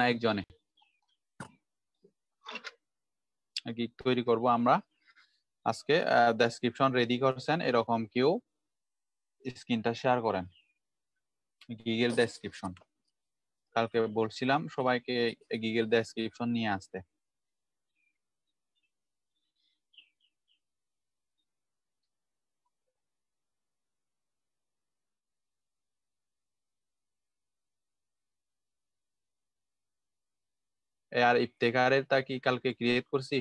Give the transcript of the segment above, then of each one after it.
একজনে গিগ তৈরি করব আমরা আজকে। ডেসক্রিপশন রেডি করছেন এরকম কেউ স্ক্রিনটা শেয়ার করেন। গিগের ডেসক্রিপশন কালকে বলছিলাম সবাইকে গিগের ডেসক্রিপশন নিয়ে আসতে। আর ইফতেখারের তা কি কালকে ক্রিয়েট করছি?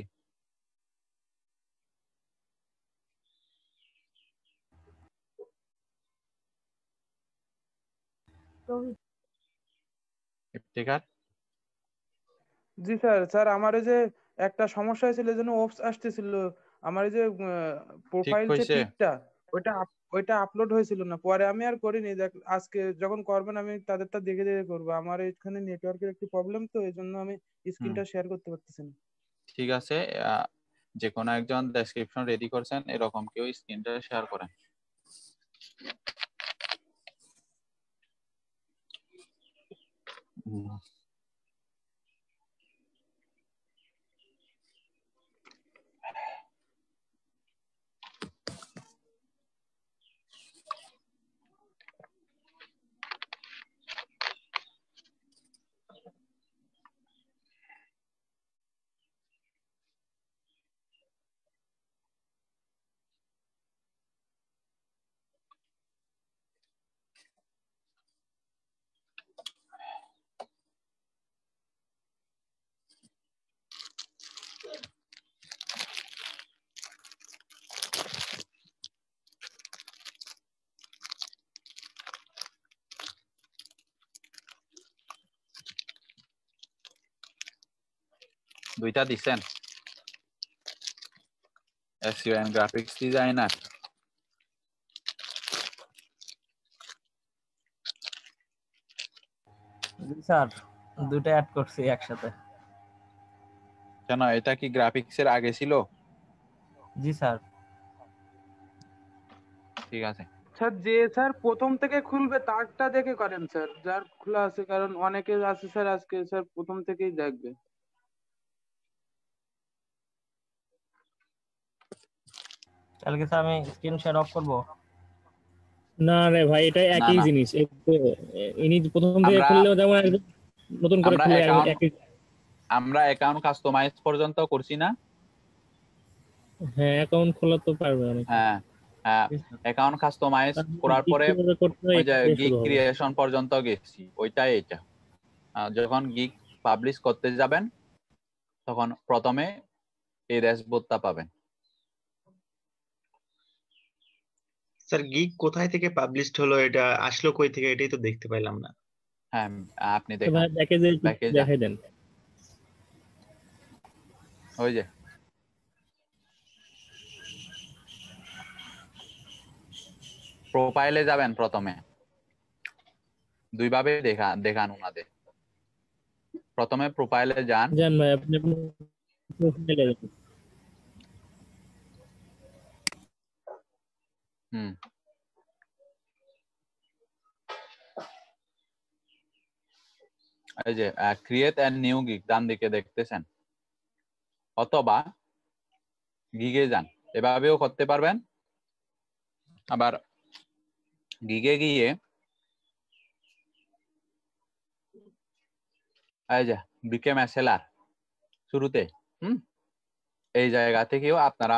ইফতেখার জি স্যার। স্যার আমার এই যে একটা সমস্যা হয়েছিল, এই জন্য ওপস আসতেছিল। আমার এই যে ঠিক প্রোফাইল যে হয়েছে? পিকটা, ওইটা আপলোড হয়েছিল না, পরে আমি আর করিনি। আজকে যখন করবেন আমি তাদেরটা দেখে দেখে করবো। আমার এখানে নেটওয়ার্কের একটু প্রবলেম, তো এই জন্য আমি হুম, স্ক্রিনটা শেয়ার করতে পারতেছি না। ঠিক আছে। যে কোনো একজন ডেসক্রিপশন রেডি করছেন এরকম কেউ স্ক্রিনটা শেয়ার করেন। হুম। দুইটা দিছেন, SEO and graphics designer. Sir দুটো অ্যাড করছি একসাথে। কেন, এটা কি গ্রাফিক্স এর আগে ছিল? জি স্যার। ঠিক আছে। স্যার স্যার প্রথম থেকে খুলবে তারটা দেখে করেন স্যার, যার খোলা আছে, কারণ অনেকে আছে স্যার আজকে স্যার প্রথম থেকেই দেখবে। কালকে স্যার আমি স্ক্রিন শেয়ার অফ করবো? না রে ভাই, এটা না একই না, জিনিস। ইনি প্রথম থেকে আমরা খুললেও যেমন নতুন করে আমরা খুললে অ্যাকাউন্ট একই। আমরা অ্যাকাউন্ট কাস্টমাইজ পর্যন্ত করছি না। হ্যাঁ, অ্যাকাউন্ট খোলা তো পারবে অনেকে। হ্যাঁ, অ্যাকাউন্ট কাস্টমাইজ করার পরে কিভাবে করতে হয় ওই এটা যে দিয়ে গিগ শুরু হবে। ক্রিয়েশন পর্যন্ত গেছি, ওইটাই এটা। যখন গিগ পাবলিশ করতে যাবেন তখন প্রথমে এই ড্যাশবোর্ডটা পাবেন। স্যার গিগ কোথায় থেকে পাবলিশড হলো, এটা আসলো কই থেকে, এটাই তো দেখতে পাইলাম না। হ্যাঁ, আপনি তো দেখান, ভাই প্যাকেজে প্যাকেজ যান, দেখাই দেন। ওই যে প্রোফাইলে যাবেন প্রথমে। দুইভাবে দেখান ওনাদের। প্রথমে প্রোফাইলে যান। জান ভাই, আপনি প্রোফাইলে যান। হুম, এই যে ক্রিয়েট এন্ড নিউ গিগ ডান দিকে দেখতেছেন, অথবা গিগে যান, এভাবেও করতে পারবেন। আবার গিগে গিয়ে এই যে বিকেম এ সেলার শুরুতে, এই জায়গা থেকেও আপনারা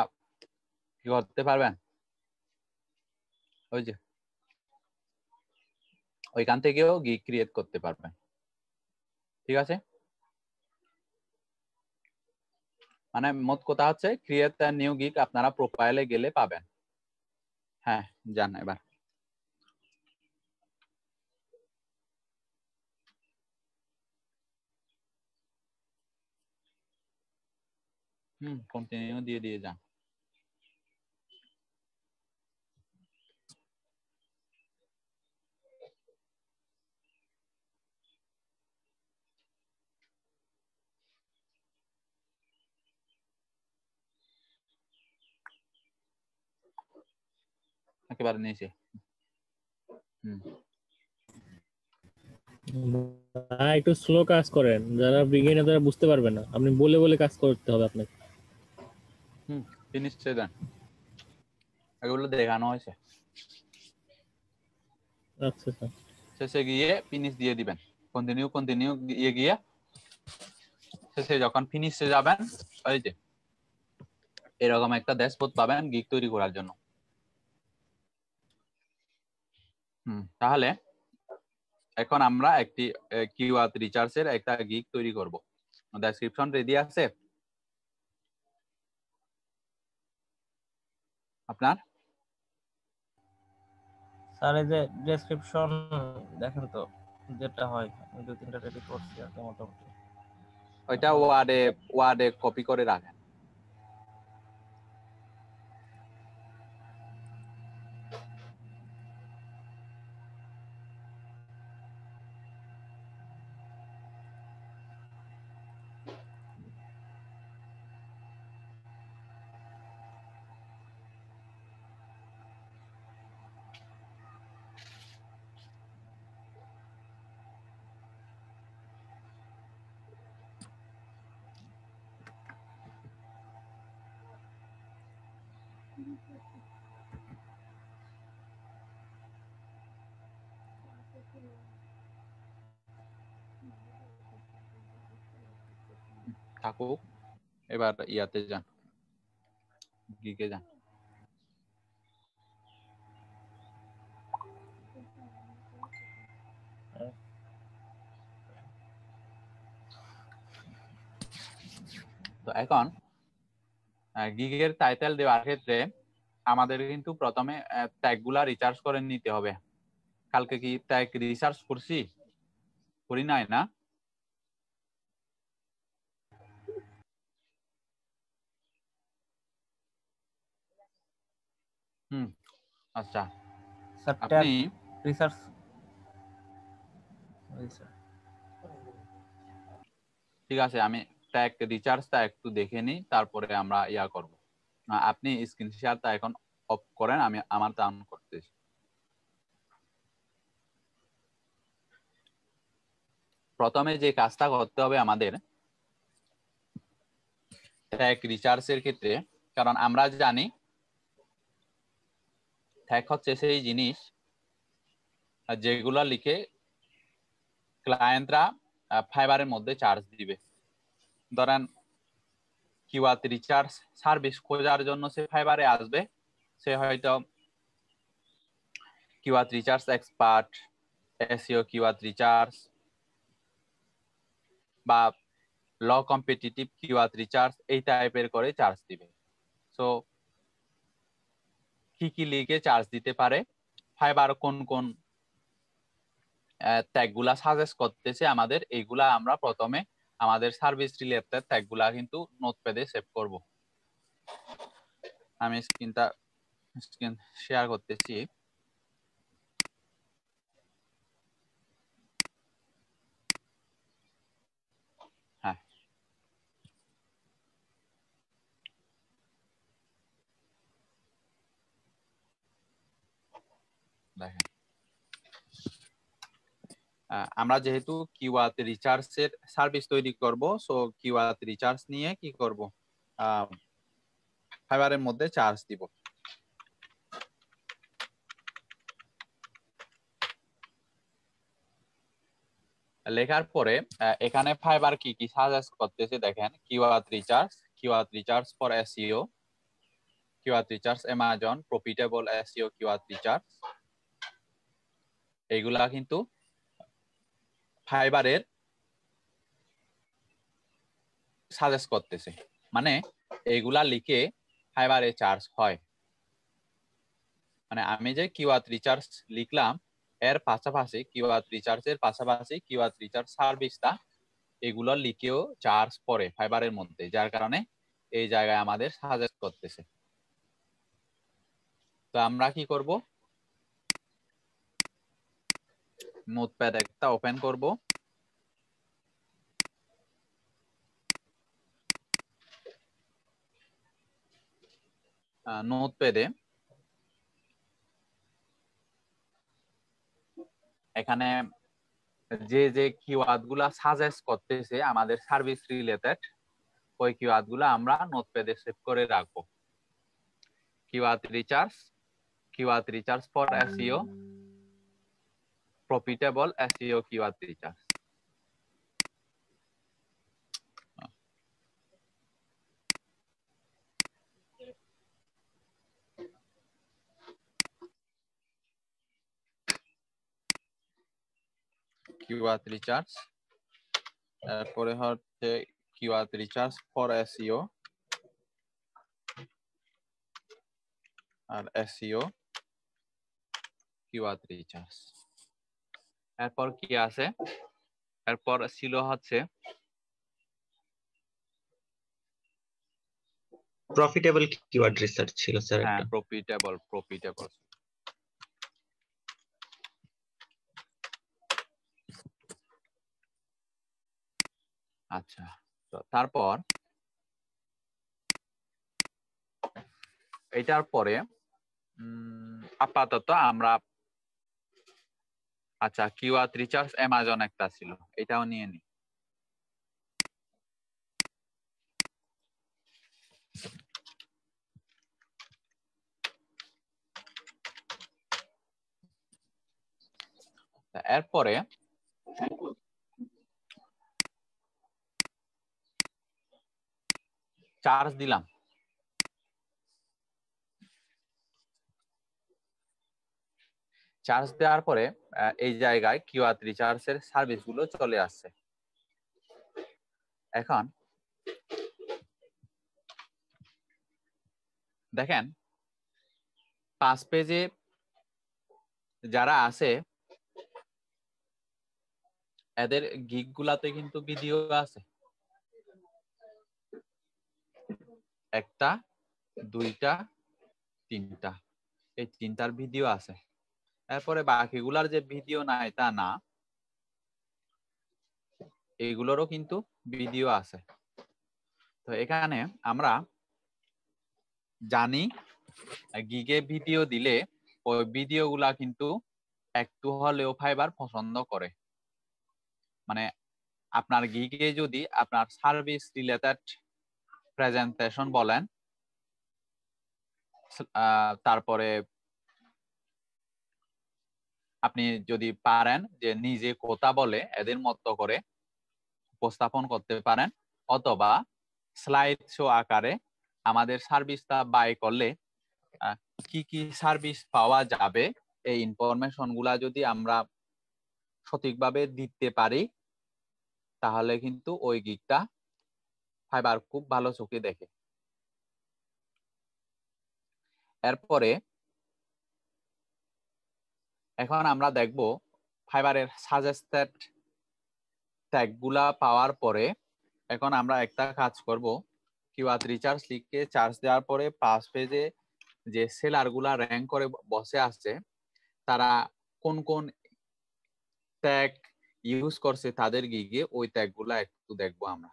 কি করতে পারবেন, ওই যে ওইখান থেকেও গিগ ক্রিয়েট করতে পারবেন। ঠিক আছে, মানে মোট কথা হচ্ছে ক্রিয়েট এন্ড নিউ গিগ আপনারা প্রোফাইলে গেলে পাবেন। হ্যাঁ, যান এবার। কন্টিনিউ দিয়ে দিয়ে যান। একেবারে নিচে। ভাই একটু স্লো কাজ করেন, যারা বিগিনার তারা বুঝতে পারবে না, আপনি বলে বলে কাজ করতে হবে আপনাকে। ফিনিশ দেন, এগুলো দেখানো হয়েছে। আচ্ছা স্যার। শেষে গিয়ে ফিনিশ দিয়ে দিবেন, কন্টিনিউ কন্টিনিউ গিয়ে গিয়ে শেষে যখন ফিনিশে যাবেন, ওই যে এরকম একটা ড্যাশবোর্ড পাবেন গিগ তৈরি করার জন্য। তাহলে এখন আমরা একটি কিওয়ার্ড রিসার্চের একটা গিগ তৈরি করব। ডেসক্রিপশন রেডি আছে আপনার? স্যার এই যে ডেসক্রিপশন দেখেন তো যেটা হয়, আমি 2-3টা রেডি করছি আর কি মোটামুটি। ওইটা ওয়ার্ডে কপি করে রাখেন। থাকুক, এবার ইয়াতে যান, গিগে যান। তো এখন গিগের টাইটেল দেওয়ার ক্ষেত্রে আমাদের কিন্তু প্রথমে ট্যাগগুলা রিসার্চ করে নিতে হবে। কালকে কি ট্যাগ রিসার্চ করছি? করি নাই না? আচ্ছা, স্যার আপনি ট্যাগ রিসার্চ ঠিক আছে, আমি ট্যাগ রিসার্চটা একটু দেখে নিই, তারপরে আমরা ইয়া করব। আপনি স্ক্রিন শেয়ারটা এখন অফ করেন, আমি আমারটা অন করতেছি। প্রথমে যে কাজটা করতে হবে আমাদের ট্যাগ রিসার্চের ক্ষেত্রে, কারণ আমরা জানি ট্যাগ হচ্ছে সেই জিনিস যেগুলো লিখে ক্লায়েন্টরা ফাইবারের মধ্যে চার্জ দিবে। ধরেন কিওয়ার্ড রিসার্চ সার্ভিস খোঁজার জন্য সে ফাইবারে আসবে, সে হয়তো keyword research expert, SEO keyword research বা ল কম্পিটিটিভ কিওয়ার্ড রিসার্চ এই টাইপের করে চার্জ দিবে। সো কি কি লিগে চার্জ দিতে পারে, ফাইবার কোন কোন ট্যাগগুলা সাজেস্ট করতেছে আমাদের, এইগুলা আমরা প্রথমে আমাদের সার্ভিস রিলেটেড ট্যাগগুলা কিন্তু নোটপ্যাডে সেভ করব। আমি স্ক্রিন শেয়ার করতেছি। হ্যাঁ, দেখেন আমরা যেহেতু কিওয়ার্ড রিসার্চের সার্ভিস তৈরি করব, সো কিওয়ার্ড রিসার্চ নিয়ে কি করব, ফাইবারের মধ্যে চার্জ দিব। লেখার পরে এখানে ফাইবার কি কি সাজেস্ট করতেছে দেখেন, keyword research for SEO, keyword research Amazon, profitable SEO keyword research, এইগুলা কিন্তু ফাইবারের সাজেস্ট করতেছে, মানে এইগুলা লিখে ফাইবারে চার্জ হয়। মানে আমি যে কিওয়ার্ড রিসার্চ লিখলাম, এর পাশাপাশি কিওয়ার্ড রিসার্চের পাশাপাশি কিওয়ার্ড রিসার্চ সার্ভিসটা এগুলো লিখেও চার্জ পড়ে ফাইবারের মধ্যে, যার কারণে এই জায়গায় আমাদের সাজেস্ট করতেছে। তো আমরা কি করব, নোটপ্যাড একটা ওপেন করব, নোটপ্যাডে এখানে যে যে কিওয়ার্ড গুলা সাজেস্ট করতেছে আমাদের সার্ভিস রিলেটেড, ওই কিওয়ার্ড গুলা আমরা নোটপ্যাডে সেভ করে রাখবো। Keyword research for SEO, profitable SEO keyword research. Keyword research, তারপরে হচ্ছে কিওয়ার্ড রিচার্জ ফর এসইও আর এসইও কিওয়ার্ড রিচার্জ। এরপর কি আছে, এরপর ছিল হচ্ছে প্রফিটেবল কিওয়ার্ড রিসার্চ ছিল স্যার হ্যাঁ একটা। প্রফিটেবল। আচ্ছা, তো তারপর এটার পরে আপাতত আমরা, আচ্ছা কিওয়ার্ড রিচার্জ অ্যামাজন একটা ছিল, এটাও নিয়ে নি। এরপরে চার্জ দিলাম, চার্জ দেওয়ার পরে এই জায়গায় কিওয়ার্ড রিচার্জের সার্ভিস গুলো চলে আসছে। এখন দেখেন 5 পেজে যারা আছে এদের গিগ গুলাতে কিন্তু ভিডিও আছে, একটা, দুইটা, তিনটা, এই তিনটার ভিডিও আছে। এরপরে বাকিগুলার যে ভিডিও নাই তা না, এইগুলোরও কিন্তু ভিডিও আছে। তো এখানে আমরা জানি গিগে ভিডিও দিলে ওই ভিডিও গুলা কিন্তু একটু হলেও ফাইবার পছন্দ করে। মানে আপনার গিগে যদি আপনার সার্ভিস রিলেটেড প্রেজেন্টেশন বলেন, তারপরে আপনি যদি পারেন যে নিজে কথা বলে এদের মতো করে উপস্থাপন করতে পারেন, অথবা স্লাইড শো আকারে আমাদের সার্ভিসটা বাই করলে কি কি সার্ভিস পাওয়া যাবে এই ইনফরমেশন গুলা যদি আমরা সঠিকভাবে দিতে পারি, তাহলে কিন্তু ওই গিগটা ফাইবার খুব ভালো চোখে দেখে। এরপরে এখন আমরা দেখব ফাইবারের সাজেস্টেড ট্যাগ গুলা পাওয়ার পরে এখন আমরা একটা কাজ করব, কিওয়ার্ড রিচার্জ লিখে চার্জ দেওয়ার পরে 5 পেজে যে সেলার গুলা র্যাঙ্ক করে বসে আসছে তারা কোন কোন ট্যাগ ইউজ করছে তাদের গিগে, ওই ট্যাগ গুলা একটু দেখবো আমরা।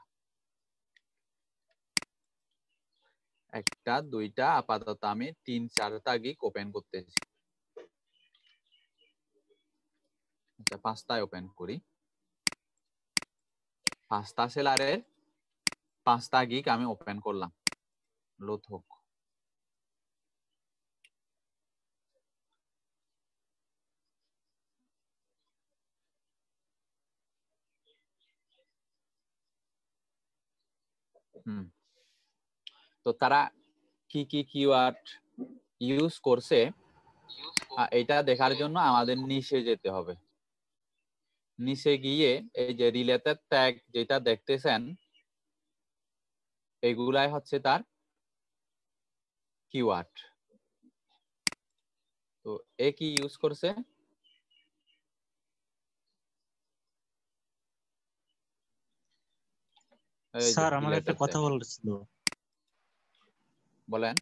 একটা, দুইটা, আপাতত আমি 3-4টা গিগ ওপেন করতেছি। আচ্ছা 5টায় ওপেন করি। 5টা সেলারের 5টা গিগ আমি ওপেন করলাম, লোড হোক। তো তারা কি কি কিওয়ার্ড ইউজ করছে এটা দেখার জন্য আমাদের নিচে যেতে হবে। নিচে গিয়ে এই যে রিলেটেড ট্যাগ যেটা দেখতেছেন এগুলাই হচ্ছে তার কিওয়ার্ড। তো এ কি ইউজ করছে, স্যার আমার একটা related কথা tag। বলার ছিল। বলেন।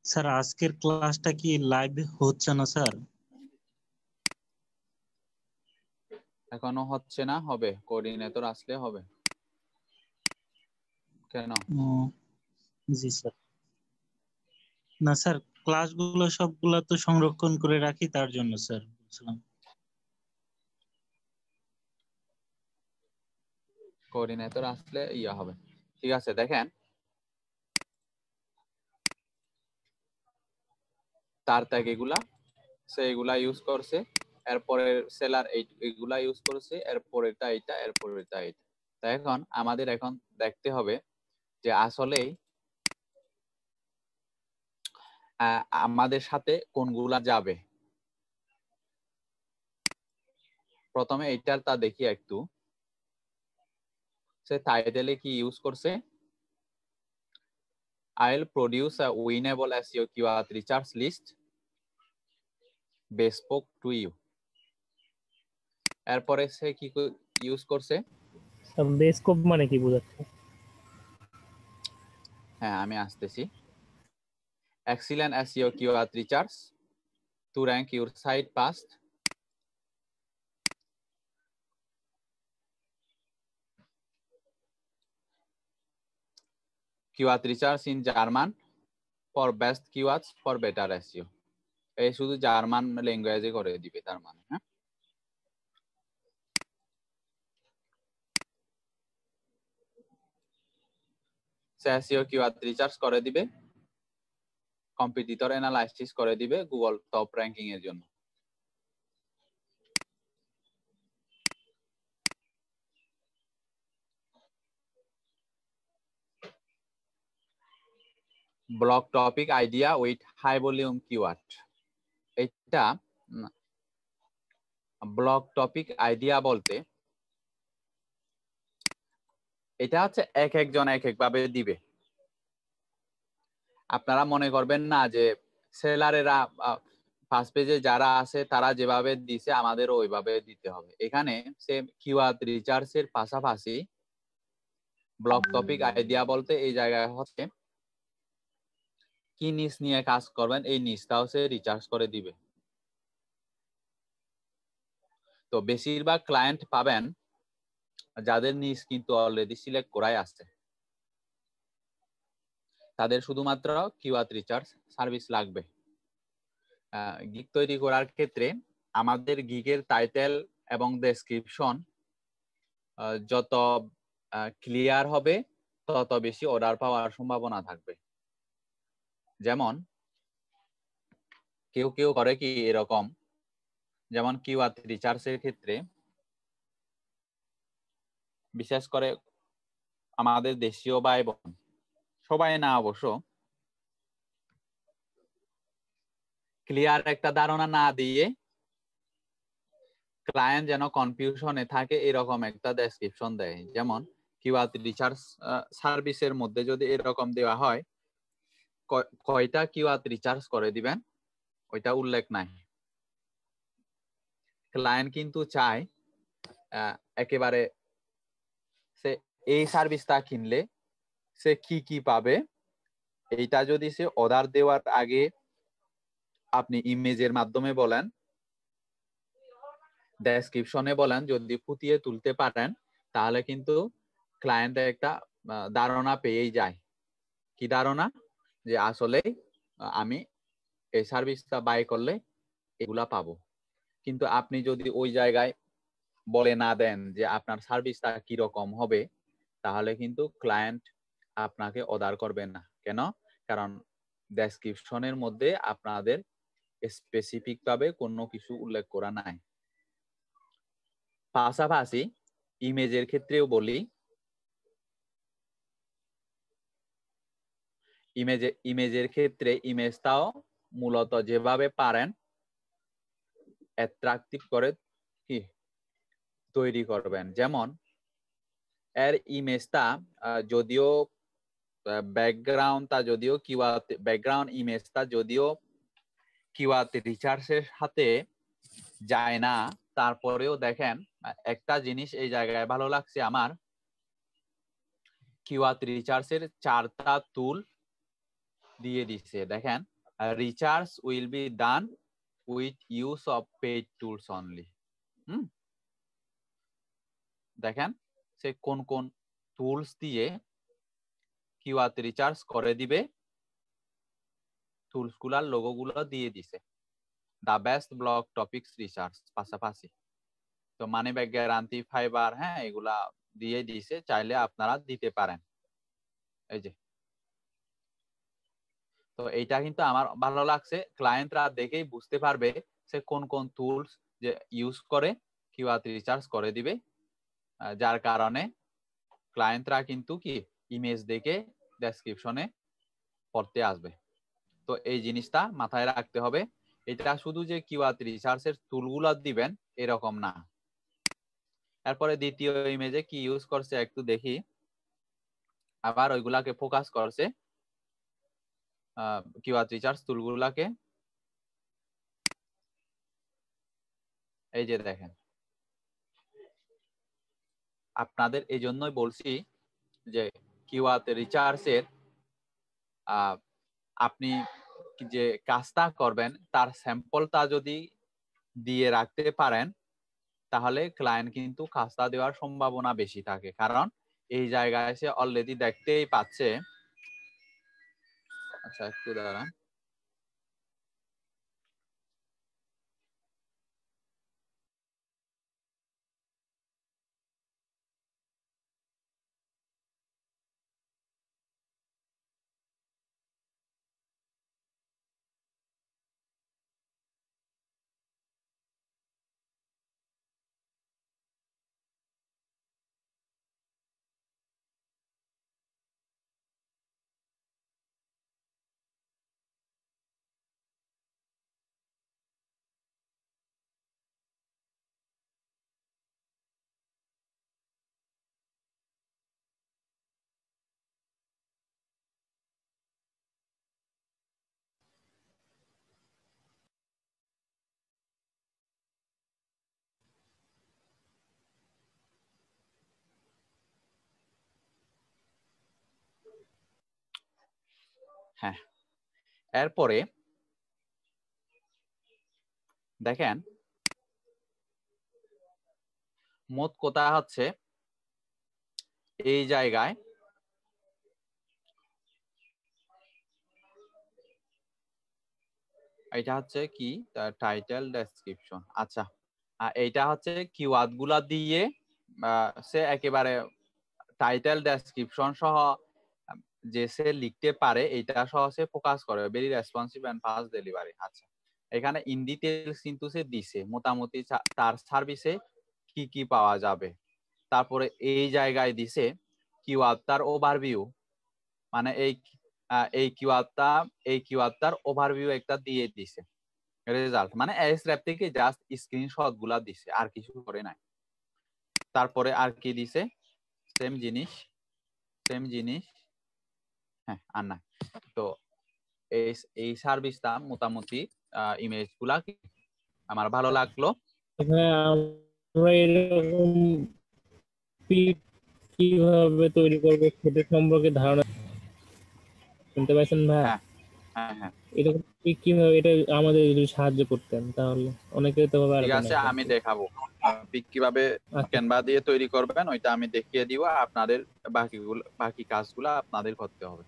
স্যার আজকের ক্লাসটা কি লাইভ হচ্ছে না স্যার? এখনো হচ্ছে না, হবে, কোঅর্ডিনেটর আসলে হবে। কেন? জি স্যার। না স্যার, ক্লাসগুলো সবগুলা তো সংরক্ষণ করে রাখি, তার জন্য স্যার বলছিলাম। কোঅর্ডিনেটর আসলে ইয়া হবে। ঠিক আছে, দেখেন তার ত্যাগ এগুলা সে এগুলা ইউজ করছে, এরপরে সেলার এইগুলা ইউজ করছে, এরপরেরটা এইটা, এরপরেরটা এইটা। তাই এখন আমাদের এখন দেখতে হবে যে আসলেই আমাদের সাথে কোনগুলা যাবে। প্রথমে এইটার তা দেখি একটু, সে টাইটেলে কি ইউজ করছে, I'll produce a winnable SEO keyword research list bespoke to you। এরপরে সে কি ইউজ করছে, বেসকোপ মানে কি বোঝাচ্ছে? হ্যাঁ আমি আসতেছি, excellent SEO keyword research to rank your site fast, keyword research in German for best keywords for better SEO। এই শুধু জার্মান ল্যাঙ্গুয়েজে করে দিবে তার মানে। হ্যাঁ, সে SEO কিওয়ার্ড রিসার্চ করে দিবে, কম্পিটিটর অ্যানালাইসিস করে দিবে গুগল টপ র্যাঙ্কিং এর জন্য। Blog topic idea with high volume keyword, এটা ব্লক টপিক আইডিয়া বলতে এটা হচ্ছে এক একজন এক এক ভাবে দিবে। আপনারা মনে করবেন না যে সেলারেরা ফার্স্ট পেজে যারা আছে তারা যেভাবে দিছে আমাদেরও ওইভাবে দিতে হবে। এখানে সে কিওয়ার্ড রিসার্চের পাশাপাশি ব্লক টপিক আইডিয়া বলতে এই জায়গায় হচ্ছে কি নিশ নিয়ে কাজ করবেন এই নিশটাও সে রিসার্চ করে দিবে। তো বেশিরভাগ ক্লায়েন্ট পাবেন যাদের নিশ কিন্তু অলরেডি সিলেক্ট করাই আছে, তাদের শুধুমাত্র কিওয়ার্ড রিসার্চ সার্ভিস লাগবে। গিগ তৈরি করার ক্ষেত্রে আমাদের গিগের টাইটেল এবং ডেসক্রিপশন যত ক্লিয়ার হবে তত বেশি অর্ডার পাওয়ার সম্ভাবনা থাকবে। যেমন কেউ কেউ করে কি এরকম, যেমন কিওয়ার্ড রিসার্চের ক্ষেত্রে বিশেষ করে আমাদের দেশীয় ভাই বোন, সবাই না অবশ্য, ক্লিয়ার একটা ধারণা না দিয়ে ক্লায়েন্ট যেন কনফিউশনে থাকে এরকম একটা ডেসক্রিপশন দেয়। যেমন কিওয়ার্ড রিসার্চ সার্ভিসের মধ্যে যদি এরকম দেওয়া হয় কয়টা কিওয়ার্ড রিসার্চ করে দিবেন ওইটা উল্লেখ নাই। ক্লায়েন্ট কিন্তু চায় একেবারে সে এই সার্ভিসটা কিনলে সে কি কি পাবে, এইটা যদি সে অর্ডার দেওয়ার আগে আপনি ইমেজের মাধ্যমে বলেন, ডেসক্রিপশনে বলেন, যদি ফুটিয়ে তুলতে পারেন তাহলে কিন্তু ক্লায়েন্ট একটা ধারণা পেয়েই যায়। কি ধারণা? যে আসলে আমি এই সার্ভিসটা বাই করলে এগুলা পাবো। কিন্তু আপনি যদি ওই জায়গায় বলে না দেন যে আপনার সার্ভিসটা কি রকম হবে, তাহলে কিন্তু ক্লায়েন্ট আপনাকে অর্ডার করবে না। কেন? কারণ ডেসক্রিপশনের মধ্যে আপনাদের স্পেসিফিক ভাবে কোনো কিছু উল্লেখ করা নাই। পাশাপাশি ইমেজের ক্ষেত্রেও বলি, ইমেজের ক্ষেত্রে ইমেজটাও মূলত যেভাবে পারেন অ্যাট্রাকটিভ করে কি তৈরি করবেন। যেমন এর ইমেজটা যদিও ব্যাকগ্রাউন্ডটা যদিও কিওয়ার্ড ব্যাকগ্রাউন্ড ইমেজটা যদিও কিওয়ার্ড রিসার্চের সাথে যায় না, তারপরেও দেখেন একটা জিনিস এই জায়গায় ভালো লাগছে আমার, কিওয়ার্ড রিসার্চের 4টা টুল দিয়ে দিচ্ছে। দেখেন, research will be done with use of paid tools only. দেখেন সে কোন কোন টুলস দিয়ে কিওয়ার্ড রিসার্চ করে দিবে, টুলস গুলার লোগো গুলো দিয়ে দিছে। The best blog topics research পাশাপাশি তো মানি ব্যাক গ্যারান্টি, ফাইবার, হ্যাঁ এগুলা দিয়ে দিছে, চাইলে আপনারা দিতে পারেন। এই যে, তো এইটা কিন্তু আমার ভালো লাগছে, ক্লায়েন্টরা দেখেই বুঝতে পারবে সে কোন কোন টুলস যে ইউজ করে কিওয়ার্ড রিসার্চ করে দিবে, যার কারণে ক্লায়েন্টরা কিন্তু কি ইমেজ দেখে ডেসক্রিপশনে পড়তে আসবে। তো এই জিনিসটা মাথায় রাখতে হবে। এটা শুধু যে কিওয়ার্ড রিসার্চের টুলগুলো দিবেন এরকম না। এরপরে দ্বিতীয় ইমেজে কি ইউজ করছে একটু দেখি, আবার ওইগুলাকে ফোকাস করছে কিওয়ার্ড রিসার্চ টুলগুলাকে। এই যে দেখেন, আপনাদের এই জন্যই বলছি যে কিওয়ার্ড রিসার্চের আপনি যে কাজটা করবেন তার স্যাম্পলটা যদি দিয়ে রাখতে পারেন তাহলে ক্লায়েন্ট কিন্তু কাজটা দেওয়ার সম্ভাবনা বেশি থাকে, কারণ এই জায়গায় সে অলরেডি দেখতেই পাচ্ছে। আচ্ছা একটু দাঁড়ান, হ্যাঁ। এরপরে দেখেন, মোট কথা হচ্ছে এই জায়গায় এটা হচ্ছে কি টাইটেল ডেসক্রিপশন। আচ্ছা, এইটা হচ্ছে কিওয়ার্ড গুলা দিয়ে সে একেবারে টাইটেল ডেসক্রিপশন সহ যে সে লিখতে পারে এটা সহ সে ফোকাস করে, very responsive and fast delivery. আচ্ছা, এখানে ইন ডিটেইলস কিন্তু সে দিছে মোটামুটি তার সার্ভিসে কি কি পাওয়া যাবে। তারপরে এই জায়গায় দিছে কিওয়ার্ড তার ওভারভিউ, মানে এই কিওয়ার্ডটার ওভারভিউ একটা দিয়ে দিছে। রেজাল্ট মানে এসর‍্যাপ থেকে জাস্ট স্ক্রিনশট গুলা দিছে, আর কিছু করে নাই। তারপরে আর কি দিছে, সেম জিনিস হ্যাঁ আর না। তো এই সার্ভিসটা মোটামুটি ইমেজ গুলা আমার ভালো লাগলো। এখানে আমরা এরকম কিভাবে তৈরি করবো সেটা সম্পর্কে ধারণা শুনতে পাইছেন ভাই? হ্যাঁ হ্যাঁ হ্যাঁ, এরকম কিভাবে এটা আমাদের যদি সাহায্য করতেন তাহলে অনেকে তো ঠিক পারবে আছে, না। আমি দেখাবো পিক কিভাবে আচ্ছা, ক্যানভা দিয়ে তৈরি করবেন, ওইটা আমি দেখিয়ে দিব। আপনাদের বাকি কাজগুলো আপনাদের করতে হবে।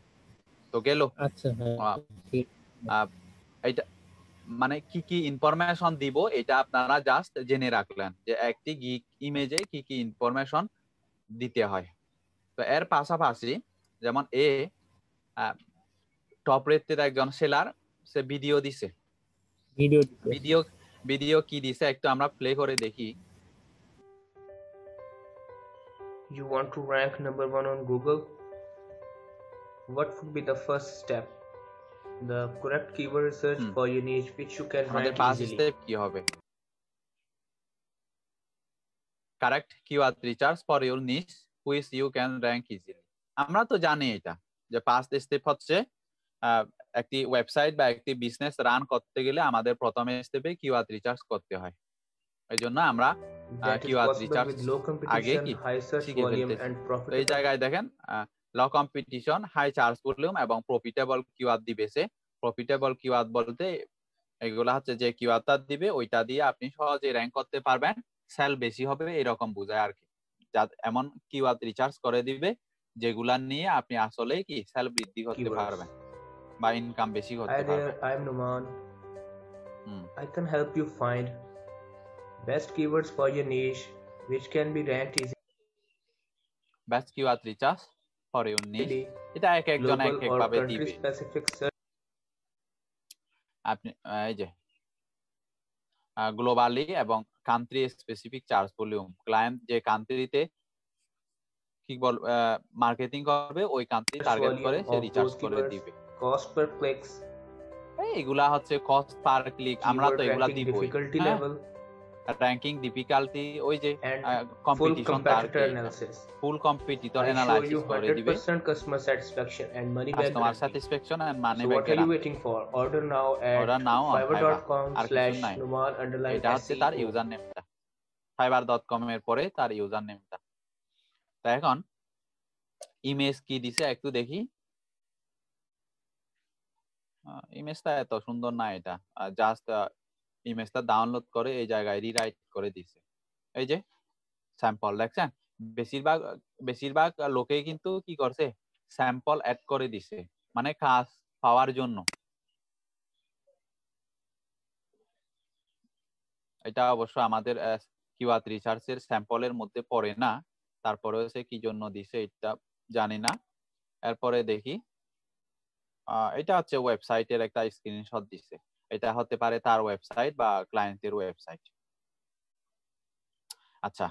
তো গেল আচ্ছা হ্যাঁ ঠিক। এটা মানে কি কি ইনফরমেশন দিব এটা আপনারা জাস্ট জেনে রাখলেন যে একটি গিগ ইমেজে কি কি ইনফরমেশন দিতে হয়। তো এর পাশাপাশি যেমন টপ রেটেড একজন সেলার, সে ভিডিও দিছে। ভিডিও কি দিছে একটু আমরা প্লে করে দেখি। You want to rank number 1 on Google? What would be the first step? The correct keyword research for your niche which you can আমাদের rank ফার্স্ট easily. স্টেপ কি হবে? Correct keyword research for your niche which you can rank easily. আমরা তো জানি এটা যে first step হচ্ছে একটি ওয়েবসাইট বা একটি বিজনেস রান করতে গেলে আমাদের প্রথমে স্টেপে কিওয়ার্ড রিসার্চ করতে হয়। এই জন্য আমরা কিওয়ার্ড রিসার্চ আগে কি শিখে ফেলতেছি। এই জায়গায় দেখেন low competition, high search volume এবং প্রফিটেবল কিওয়ার্ড দিবেছে। প্রফিটেবল কিওয়ার্ড বলতে এগুলা হচ্ছে যে কিওয়ার্ডটা দিবে ওইটা দিয়ে আপনি সহজে র‍্যাঙ্ক করতে পারবেন, সেল বেশি হবে এরকম বোঝায় আর কি। এমন কিওয়ার্ড রিসার্চ করে দিবে যেগুলা নিয়ে আপনি আসলে কি সেল বৃদ্ধি করতে পারবেন বা ইনকাম বেশি করতে পারবেন। I am Numan. I can help you find best keywords for your niche which can be ranked easily. best keyword research for your niche, Daily, এটা এক একজন এক global এক or ভাবে country দিবে। specific search আপনি এই যে গ্লোবালি এবং country specific charge volume, client যে কান্ট্রিতে কি বল মার্কেটিং করবে ওই কান্ট্রি টার্গেট করে volume say of recharge those করে keywords, দিবে। cost per clicks, এইগুলা হচ্ছে কস্ট পার ক্লিক, আমরা তো keyword এগুলা ranking দিবই। difficulty হ্যাঁ, level, র্যাঙ্কিং ডিফিকাল্টি, ওই যে and full কম্পিটিশন তার competitor analysis. Full competitor I show analysis you করে দিবে, 100% customer satisfaction and money back customer guarantee. Satisfaction and money So back what are you guarantee. waiting for? Order now at order now on Fiverr, আর কিছু নাই। fiverr.com/numan_seo. এটা হচ্ছে তার user নেমটা, fiverr.com এর পরে তার ইউজার নেমটা। তো এখন ইমেজ কি দিছে একটু দেখি। ইমেজটা এত সুন্দর না, এটা জাস্ট ইমেজটা ডাউনলোড করে এই জায়গায় রিরাইট করে দিছে। এই যে স্যাম্পল দেখছেন, বেশিরভাগ লোকেই কিন্তু কি করছে, স্যাম্পল অ্যাড করে দিছে, মানে কাজ পাওয়ার জন্য। এটা অবশ্য আমাদের কিওয়ার্ড রিসার্চের স্যাম্পলের মধ্যে পড়ে না, তারপরে সে কি জন্য দিছে এটা জানি না। এরপরে দেখি, এটা হচ্ছে ওয়েবসাইটের একটা স্ক্রিনশট দিছে, এটা হতে পারে তার ওয়েবসাইট বা ক্লায়েন্টের ওয়েবসাইট। আচ্ছা,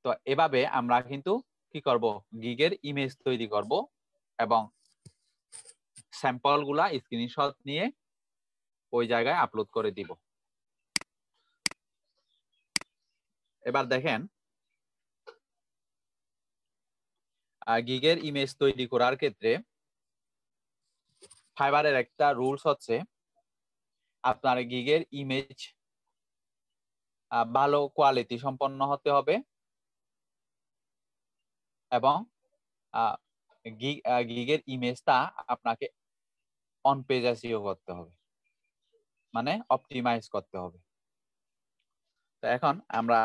তো এভাবে আমরা কিন্তু কি করব, গিগের ইমেজ তৈরি করব এবং স্যাম্পল গুলা স্ক্রিনশট নিয়ে ওই জায়গায় আপলোড করে দিব। এবার দেখেন, গিগের ইমেজ তৈরি করার ক্ষেত্রে ফাইবারের একটা রুলস হচ্ছে, আপনার গিগের ইমেজ ভালো কোয়ালিটি সম্পন্ন হতে হবে এবং গিগের ইমেজটা আপনাকে অন পেজ এসইও করতে হবে, মানে অপটিমাইজ করতে হবে। তো এখন আমরা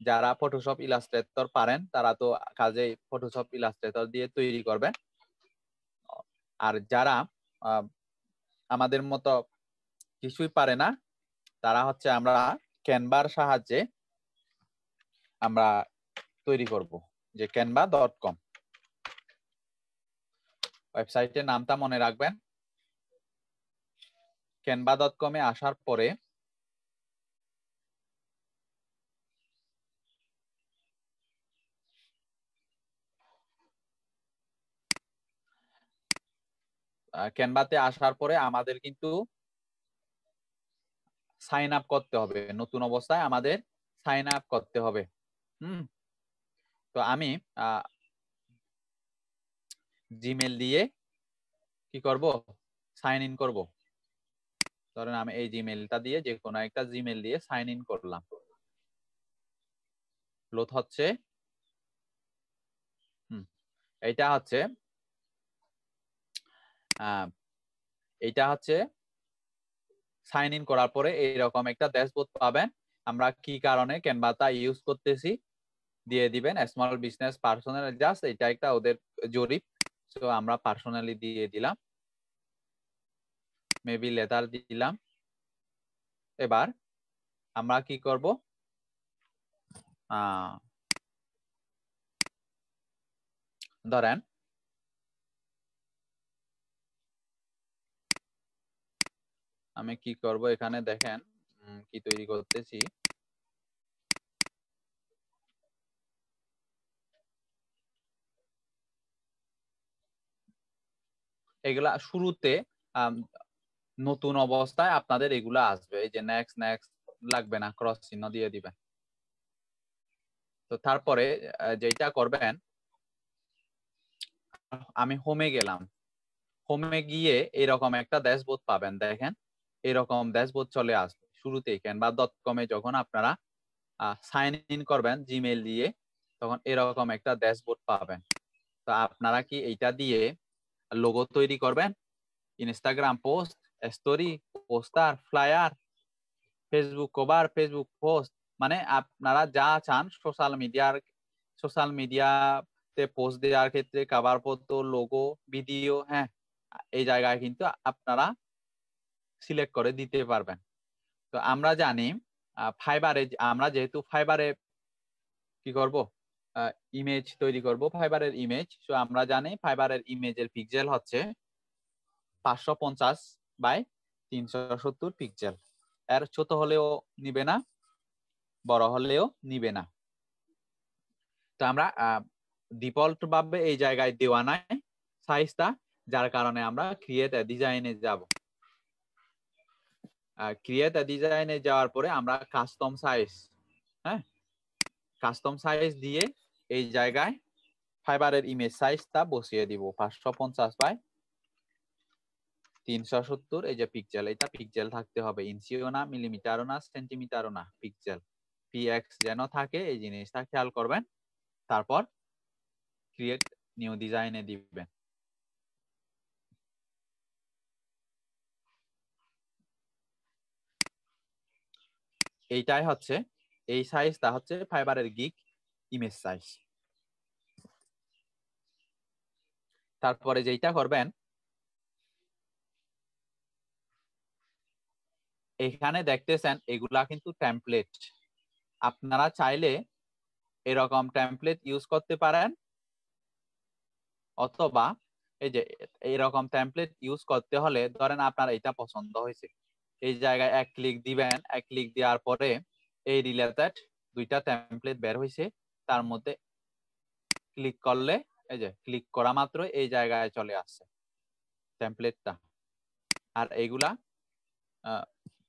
যারা ফটোশপ ইলাস্ট্রেটর পারেন তারা তো কাজেই ফটোশপ ইলাস্ট্রেটর দিয়ে তৈরি করবেন, আর যারা আমাদের মতো কিছুই পারে না তারা হচ্ছে আমরা ক্যানভার সাহায্যে আমরা তৈরি করব, যে canva.com ওয়েবসাইটের নামটা মনে রাখবেন। canva.com এ আসার পরে ক্যানভাতে আসার পরে আমাদের কিন্তু সাইন আপ করতে হবে, নতুন অবস্থায় আমাদের সাইন আপ করতে হবে। তো আমি জিমেল দিয়ে কি করব, সাইন ইন করব। ধরেন আমি এই জিমেলটা দিয়ে, যে কোনো একটা জিমেল দিয়ে সাইন ইন করলাম। লোড হচ্ছে, এইটা হচ্ছে সাইন ইন করার পরে এইরকম একটা ড্যাশবোর্ড পাবেন। আমরা কি কারণে ক্যানভাটা ইউজ করতেছি দিয়ে দিবেন, স্মল বিজনেস পার্সোনাল, জাস্ট এটা একটা ওদের জরিপ, তো আমরা পার্সোনালি দিয়ে দিলাম, মেবি লেটার দিলাম। এবার আমরা কি করব, ধরেন আমি কি করব, এখানে দেখেন কি তৈরি করতেছি। এগুলা শুরুতে নতুন অবস্থায় আপনাদের এগুলা আসবে, এই যে নেক্সট লাগবে না, ক্রস চিহ্ন দিয়ে দিবেন। তো তারপরে যেটা করবেন, আমি হোমে গেলাম, হোমে গিয়ে এরকম একটা ড্যাশবোর্ড পাবেন, দেখেন এরকম ড্যাশবোর্ড চলে আসবে শুরুতেই। canva.com এ যখন আপনারা সাইন ইন করবেন জিমেল দিয়ে, তখন এরকম একটা ড্যাশবোর্ড পাবেন। তো আপনারা কি এইটা দিয়ে লোগো তৈরি করবেন, Instagram post, story, poster, flyer, Facebook cover, Facebook post, মানে আপনারা যা চান সোশ্যাল মিডিয়াতে পোস্ট দেওয়ার ক্ষেত্রে কভার ফটো, লোগো, ভিডিও, হ্যাঁ এই জায়গায় কিন্তু আপনারা সিলেক্ট করে দিতে পারবেন। তো আমরা জানি ফাইবারে, আমরা যেহেতু ফাইবারে কি করব, ইমেজ তৈরি করব, ফাইবারের ইমেজ। সো আমরা জানি ফাইবারের ইমেজের পিক্সেল হচ্ছে 550 বাই 370 পিক্সেল। এর ছোট হলেও নিবে না, বড় হলেও নিবে না। তো আমরা ডিফল্ট ভাবে এই জায়গায় দেওয়া নাই সাইজটা, যার কারণে আমরা ক্রিয়েট ডিজাইনে যাব। ক্রিয়েট ডিজাইনে যাওয়ার পরে আমরা কাস্টম সাইজ, হ্যাঁ, কাস্টম সাইজ দিয়ে এই জায়গায় ফাইবারের ইমেজ সাইজটা বসিয়ে দিব 550 বাই 370। এই যে পিক্সেল, এটা পিক্সেল থাকতে হবে, ইঞ্চিও না, মিলিমিটারও না, সেন্টিমিটারও না, পিক্সেল, পিএক্স যেন থাকে, এই জিনিসটা খেয়াল করবেন। তারপর ক্রিয়েট নিউ ডিজাইনে দিবেন। এইটাই হচ্ছে, এই সাইজটা হচ্ছে ফাইবারের গিগ ইমেজ সাইজ। তারপরে যেটা করবেন, এখানে দেখতেছেন এগুলা কিন্তু টেমপ্লেট। আপনারা চাইলে এরকম টেমপ্লেট ইউজ করতে পারেন, অথবা এই যে এরকম টেমপ্লেট ইউজ করতে হলে ধরেন আপনার এটা পছন্দ হয়েছে, এই জায়গায় এক ক্লিক দিবেন। এক ক্লিক দেওয়ার পরে এই রিলেটেড দুইটা টেমপ্লেট বের হয়েছে, তার মধ্যে ক্লিক করলে এই যে ক্লিক করা মাত্র এই জায়গায় চলে আসছে টেমপ্লেটটা। আর এইগুলা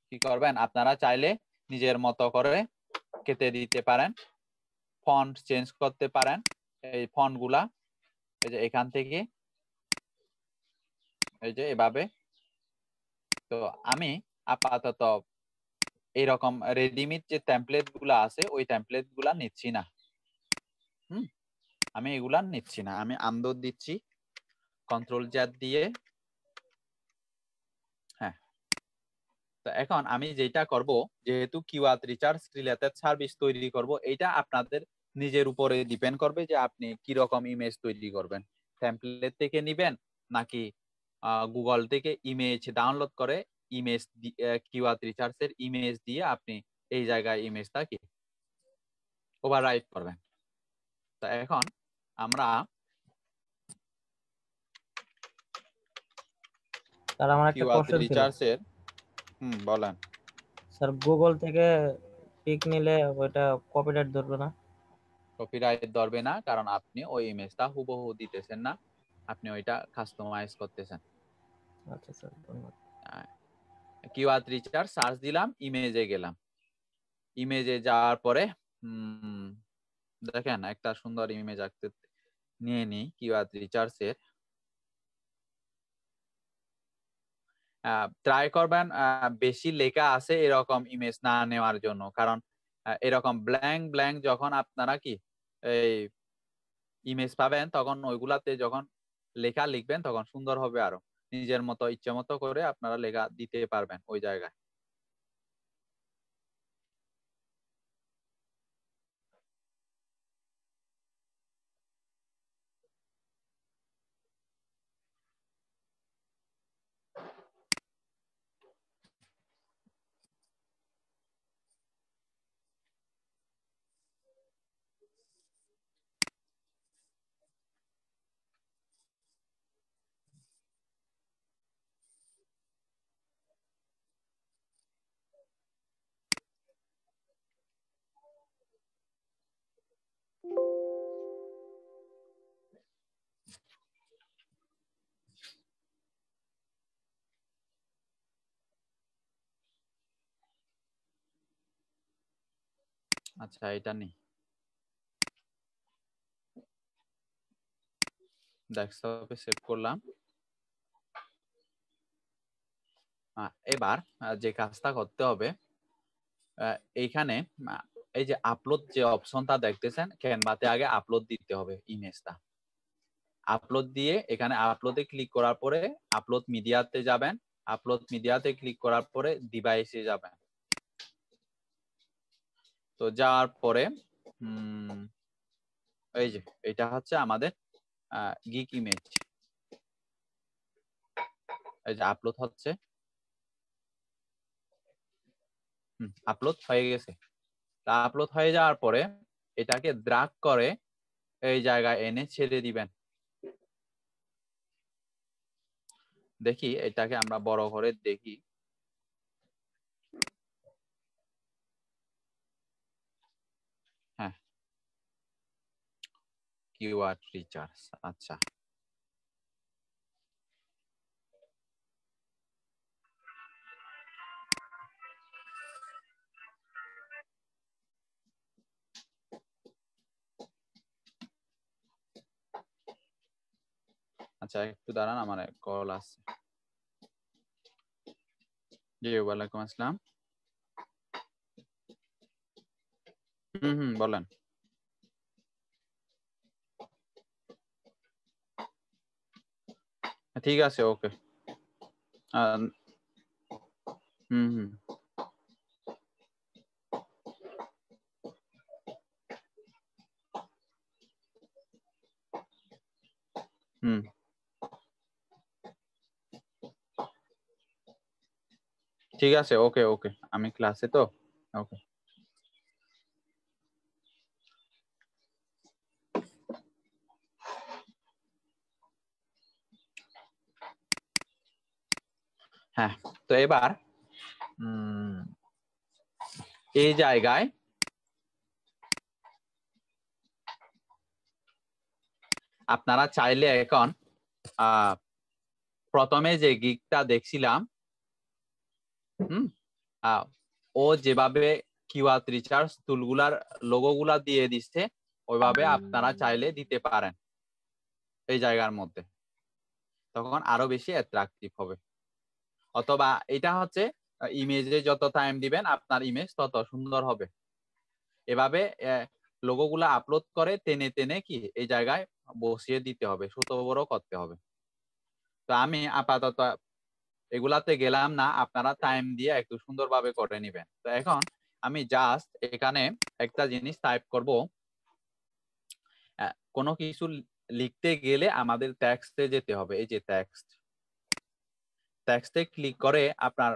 কি করবেন, আপনারা চাইলে নিজের মতো করে কেটে দিতে পারেন, ফন্ট চেঞ্জ করতে পারেন। এই ফন্ট গুলা এই যে এখান থেকে এই যে এভাবে। তো আমি আপাতত এইরকম রেডিমেড যে টেমপ্লেট গুলা আছে ওই টেমপ্লেট গুলা নিচ্ছি না। আমি এগুলা নিচ্ছি না, আমি আন্দোলন দিচ্ছি কন্ট্রোল জেড দিয়ে। হ্যাঁ, তো এখন আমি যেটা করব, যেহেতু কিওয়ার্ড রিসার্চ রিলেটেড সার্ভিস তৈরি করব, এটা আপনাদের নিজের উপরে ডিপেন্ড করবে যে আপনি কি রকম ইমেজ তৈরি করবেন। টেমপ্লেট থেকে নেবেন নাকি গুগল থেকে ইমেজ ডাউনলোড করে ইমেজ কিওয়ার্ড রিসার্চের ইমেজ দিয়ে আপনি এই জায়গায় ইমেজটা কি ওভাররাইট করবেন। তো এখন আমরা স্যার আমার একটা কিওয়ার্ড কোশ্চেন ছিল রিসার্চের বলেন। স্যার, গুগল থেকে পিক নিলে ওইটা কপিরাইট ধরবে না? কপিরাইট ধরবে না, কারণ আপনি ওই ইমেজটা হুবহু দিতেছেন না, আপনি ওইটা কাস্টমাইজ করতেছেন। আচ্ছা স্যার, ধন্যবাদ। কিওয়ার্ড রিসার্চ সার্চ দিলাম, ইমেজে গেলাম। ইমেজে যাওয়ার পরে দেখেন একটা সুন্দর ইমেজ আঁকতে নিয়ে নিই কিওয়ার্ড রিসার্চের। ট্রাই করবেন বেশি লেখা আছে এরকম ইমেজ না নেওয়ার জন্য, কারণ এরকম ব্ল্যাঙ্ক ব্ল্যাঙ্ক যখন আপনারা কি এই ইমেজ পাবেন, তখন ওইগুলাতে যখন লেখা লিখবেন তখন সুন্দর হবে, আরো নিজের মতো ইচ্ছে মতো করে আপনারা লেখা দিতে পারবেন ওই জায়গায়। আচ্ছা, এটা নেই, ডেস্কটপে সেভ করলাম। এবার যে কাজটা করতে হবে, এইখানে এই যে আপলোড যে অপশনটা দেখতেছেন, ক্যানভাতে আগে আপলোড দিতে হবে ইমেজটা। আপলোড দিয়ে এখানে আপলোডে ক্লিক করার পরে আপলোড মিডিয়াতে যাবেন। আপলোড মিডিয়াতে ক্লিক করার পরে ডিভাইসে যাবেন। তো যাওয়ার পরে এই যে এটা হচ্ছে আমাদের গিগ ইমেজ। এই যে আপলোড হচ্ছে, আপলোড হয়ে গেছে। তা আপলোড হয়ে যাওয়ার পরে এটাকে ড্রাগ করে এই জায়গায় এনে ছেড়ে দিবেন। দেখি এটাকে আমরা বড় করে দেখি। হ্যাঁ, কিওয়ার্ড রিচার্জ। আচ্ছা, আচ্ছা একটু দাঁড়ান, আমার কল আছে। জি ওয়ালাইকুম আসসালাম। বলেন। ঠিক আছে, ওকে। হুম হুম হুম ঠিক আছে, ওকে ওকে, আমি ক্লাসে তো। ওকে। হ্যাঁ, তো এবার এই জায়গায় আপনারা চাইলে এখন প্রথমে যে গিগটা দেখছিলাম, ও যেভাবে কিওয়ার্ড রিচার্জ টুলগুলার লোগোগুলা দিয়ে দিচ্ছে, ওইভাবে আপনারা চাইলে দিতে পারেন এই জায়গার মধ্যে, তখন আরো বেশি অ্যাট্রাকটিভ হবে। অথবা এটা হচ্ছে ইমেজে যত টাইম দিবেন আপনার ইমেজ তত সুন্দর হবে। এভাবে লোগোগুলা আপলোড করে টেনে টেনে কি এই জায়গায় বসিয়ে দিতে হবে, ছোট বড় করতে হবে। তো আমি আপাতত এগুলাতে গেলাম না, আপনারা টাইম দিয়ে একটু সুন্দরভাবে করে নেবেন। তো এখন আমি জাস্ট এখানে একটা জিনিস টাইপ করব। কোনো কিছু লিখতে গেলে আমাদের টেক্সটে যেতে হবে। এই যে টেক্সটে ক্লিক করে আপনার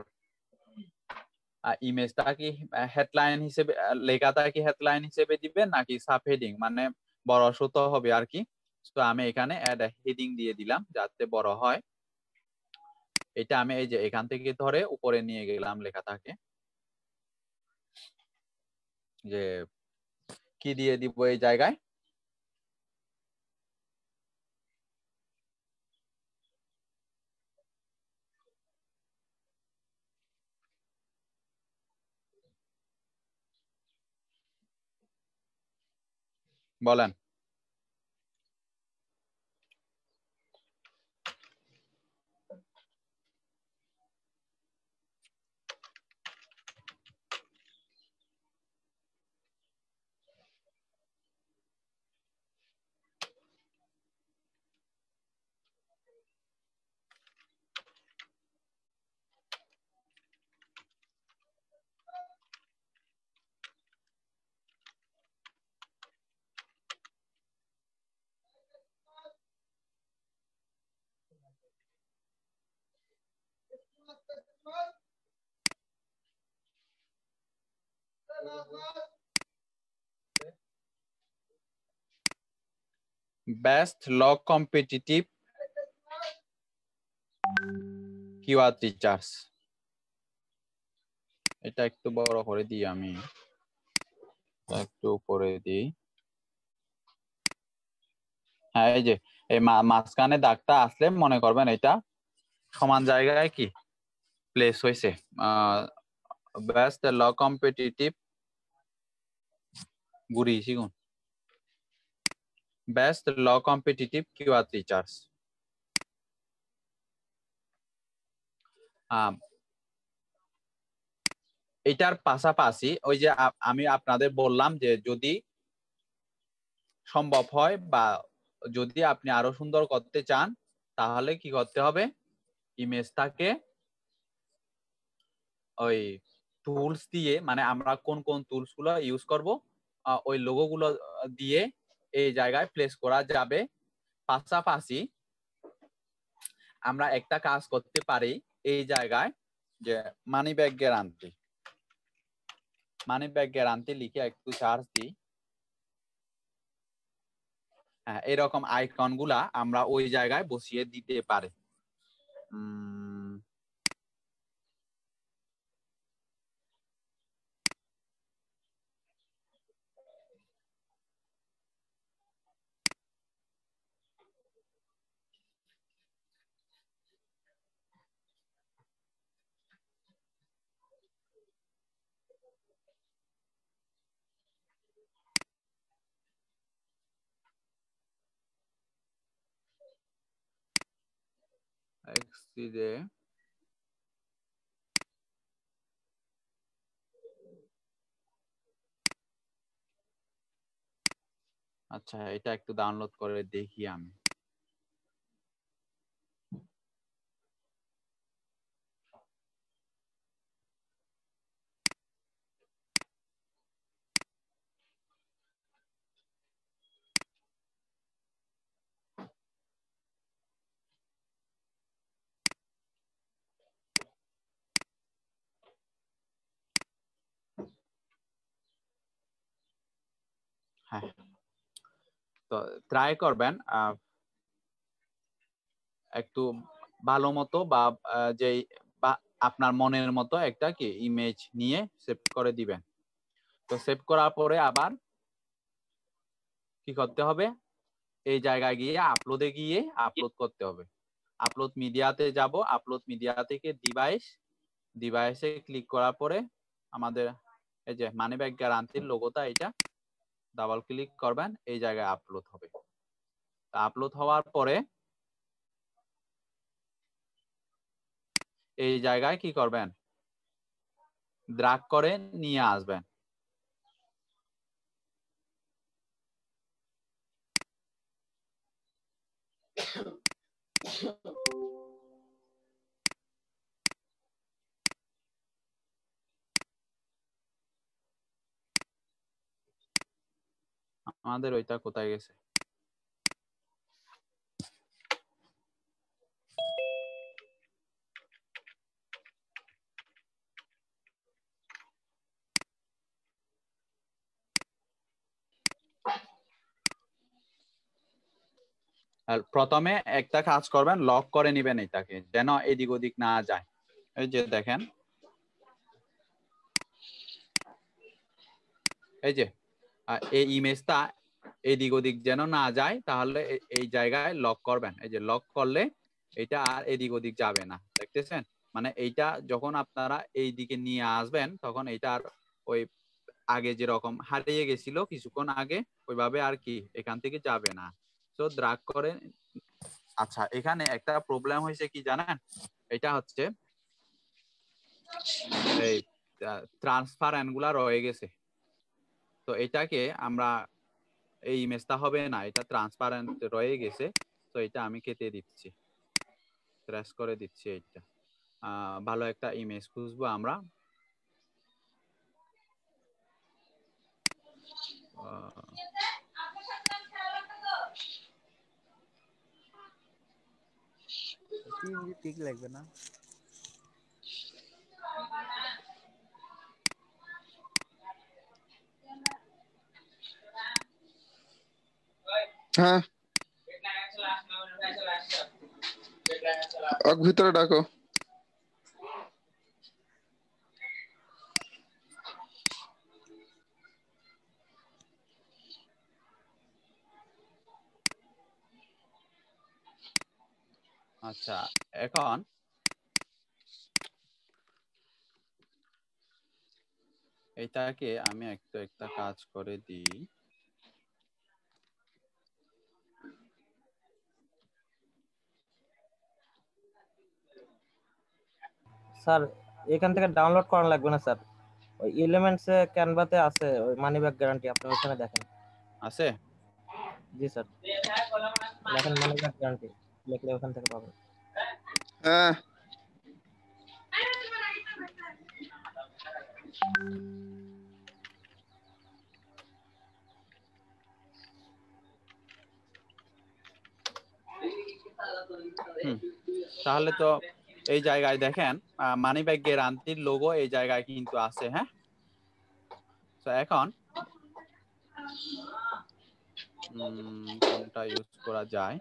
ইমেজটা কি হেডলাইন হিসেবে, লেখাটা কি হেডলাইন হিসেবে দিবেন নাকি সাব হেডিং, মানে বড় ছোট হবে আর কি। তো আমি এখানে অ্যাড হেডিং দিয়ে দিলাম যাতে বড় হয়। এটা আমি এই যে এখান থেকে ধরে উপরে নিয়ে গেলাম লেখাটাকে, যে কি দিয়ে দিব এই জায়গায়। বলেন। বেস্ট ল কম্পিটিটিভ কিওয়ার্ড রিচার্জ। এটা একটু বড় করে দিই, আমি একটু উপরে দিই। হ্যাঁ, এই যে এই মাঝখানে দাগটা আসলে মনে করবেন এটা সমান জায়গায় কি প্লেস হয়েছে। বেস্ট ল কম্পিটিটিভ গুড়ি শিগুন, বেস্ট ল কম্পিটিটিভ কিওয়ার্ড রিচার্জ। এটার পাশাপাশি ওই যে আমি আপনাদের বললাম যে যদি সম্ভব হয় বা যদি আপনি আরো সুন্দর করতে চান তাহলে কি করতে হবে, ইমেজটাকে ওই টুলস দিয়ে, মানে আমরা কোন কোন টুলস গুলো ইউজ করব ওই লোগো গুলো দিয়ে এই জায়গায় প্লেস করা যাবে। পাশাপাশি আমরা একটা কাজ করতে পারি এই জায়গায়, যে মানি ব্যাগ গ্যারান্টি লিখে একটু চার্জ দিই। হ্যাঁ, এরকম আইকন গুলা আমরা ওই জায়গায় বসিয়ে দিতে পারি। এক্সিডে আচ্ছা, এটা একটু ডাউনলোড করে দেখি আমি। হ্যাঁ, তো ট্রাই করবেন একটু ভালো মতো বা যে আপনার মনের মতো একটা কি ইমেজ নিয়ে সেভ করে দিবেন। তো সেভ করার পরে আবার কি করতে হবে, এই জায়গায় গিয়ে আপলোডে গিয়ে আপলোড করতে হবে। আপলোড মিডিয়াতে যাব, আপলোড মিডিয়া থেকে ডিভাইসে ক্লিক করার পরে আমাদের এই যে মানি ব্যাক গ্যারান্টির লোগোটা, এটা ডাবল ক্লিক করবেন, এই জায়গায় আপলোড হবে। আপলোড হওয়ার পরে এই জায়গায় কি করবেন, ড্রাগ করে নিয়ে আসবেন। আমাদের ওইটা কোথায় গেছে? আর প্রথমে একটা কাজ করবেন, লক করে নেবেন এটাকে, যেন এদিক ওদিক না যায়। এই যে দেখেন, এই যে এই ইমেজটা এদিক ওদিক যেন না যায়, তাহলে এই জায়গায় লক করবেন। এই যে লক করলে এটা আর এদিক ওদিক যাবে না, দেখতেছেন? মানে এইটা যখন আপনারা এই দিকে নিয়ে আসবেন, তখন এটা আর ওই আগে যেরকম হারিয়ে গেছিল কিছুক্ষণ আগে, ওইভাবে আর কি এখান থেকে যাবে না। তো ড্রাগ করে। আচ্ছা, এখানে একটা প্রবলেম হয়েছে কি জানেন? এটা হচ্ছে এই ট্রান্সপারেন্ট গুলা রয়ে গেছে। তো এটাকে আমরা, এই ইমেজটা হবে না, এটা ট্রান্সপারেন্ট রয়ে গেছে। তো এটা আমি কেটে দিচ্ছি, ট্রেস করে দিচ্ছি। এইটা ভালো একটা ইমেজ খুঁজবো আমরা। ঠিক লাগবে না। হ্যাঁ, ভিতরে ডাকো। আচ্ছা, এখন এটাকে আমি একটা কাজ করে দিই। স্যার এখান থেকে ডাউনলোড করা লাগবে না স্যার, ওই এলিমেন্টস এ ক্যানভাতে আছে ওই মানি ব্যাক গ্যারান্টি, আপনি ওখানে দেখেন। আছে? জি স্যার, দেখেন মানি ব্যাক গ্যারান্টি লিখলে ওখান থেকে পাবেন। হ্যাঁ, তাহলে তো এই জায়গায় দেখেন মানি ব্যাক গ্যারান্টির লোগো এই জায়গায় কিন্তু আছে। হ্যাঁ, তো এখন কোনটা ইউজ করা যায়?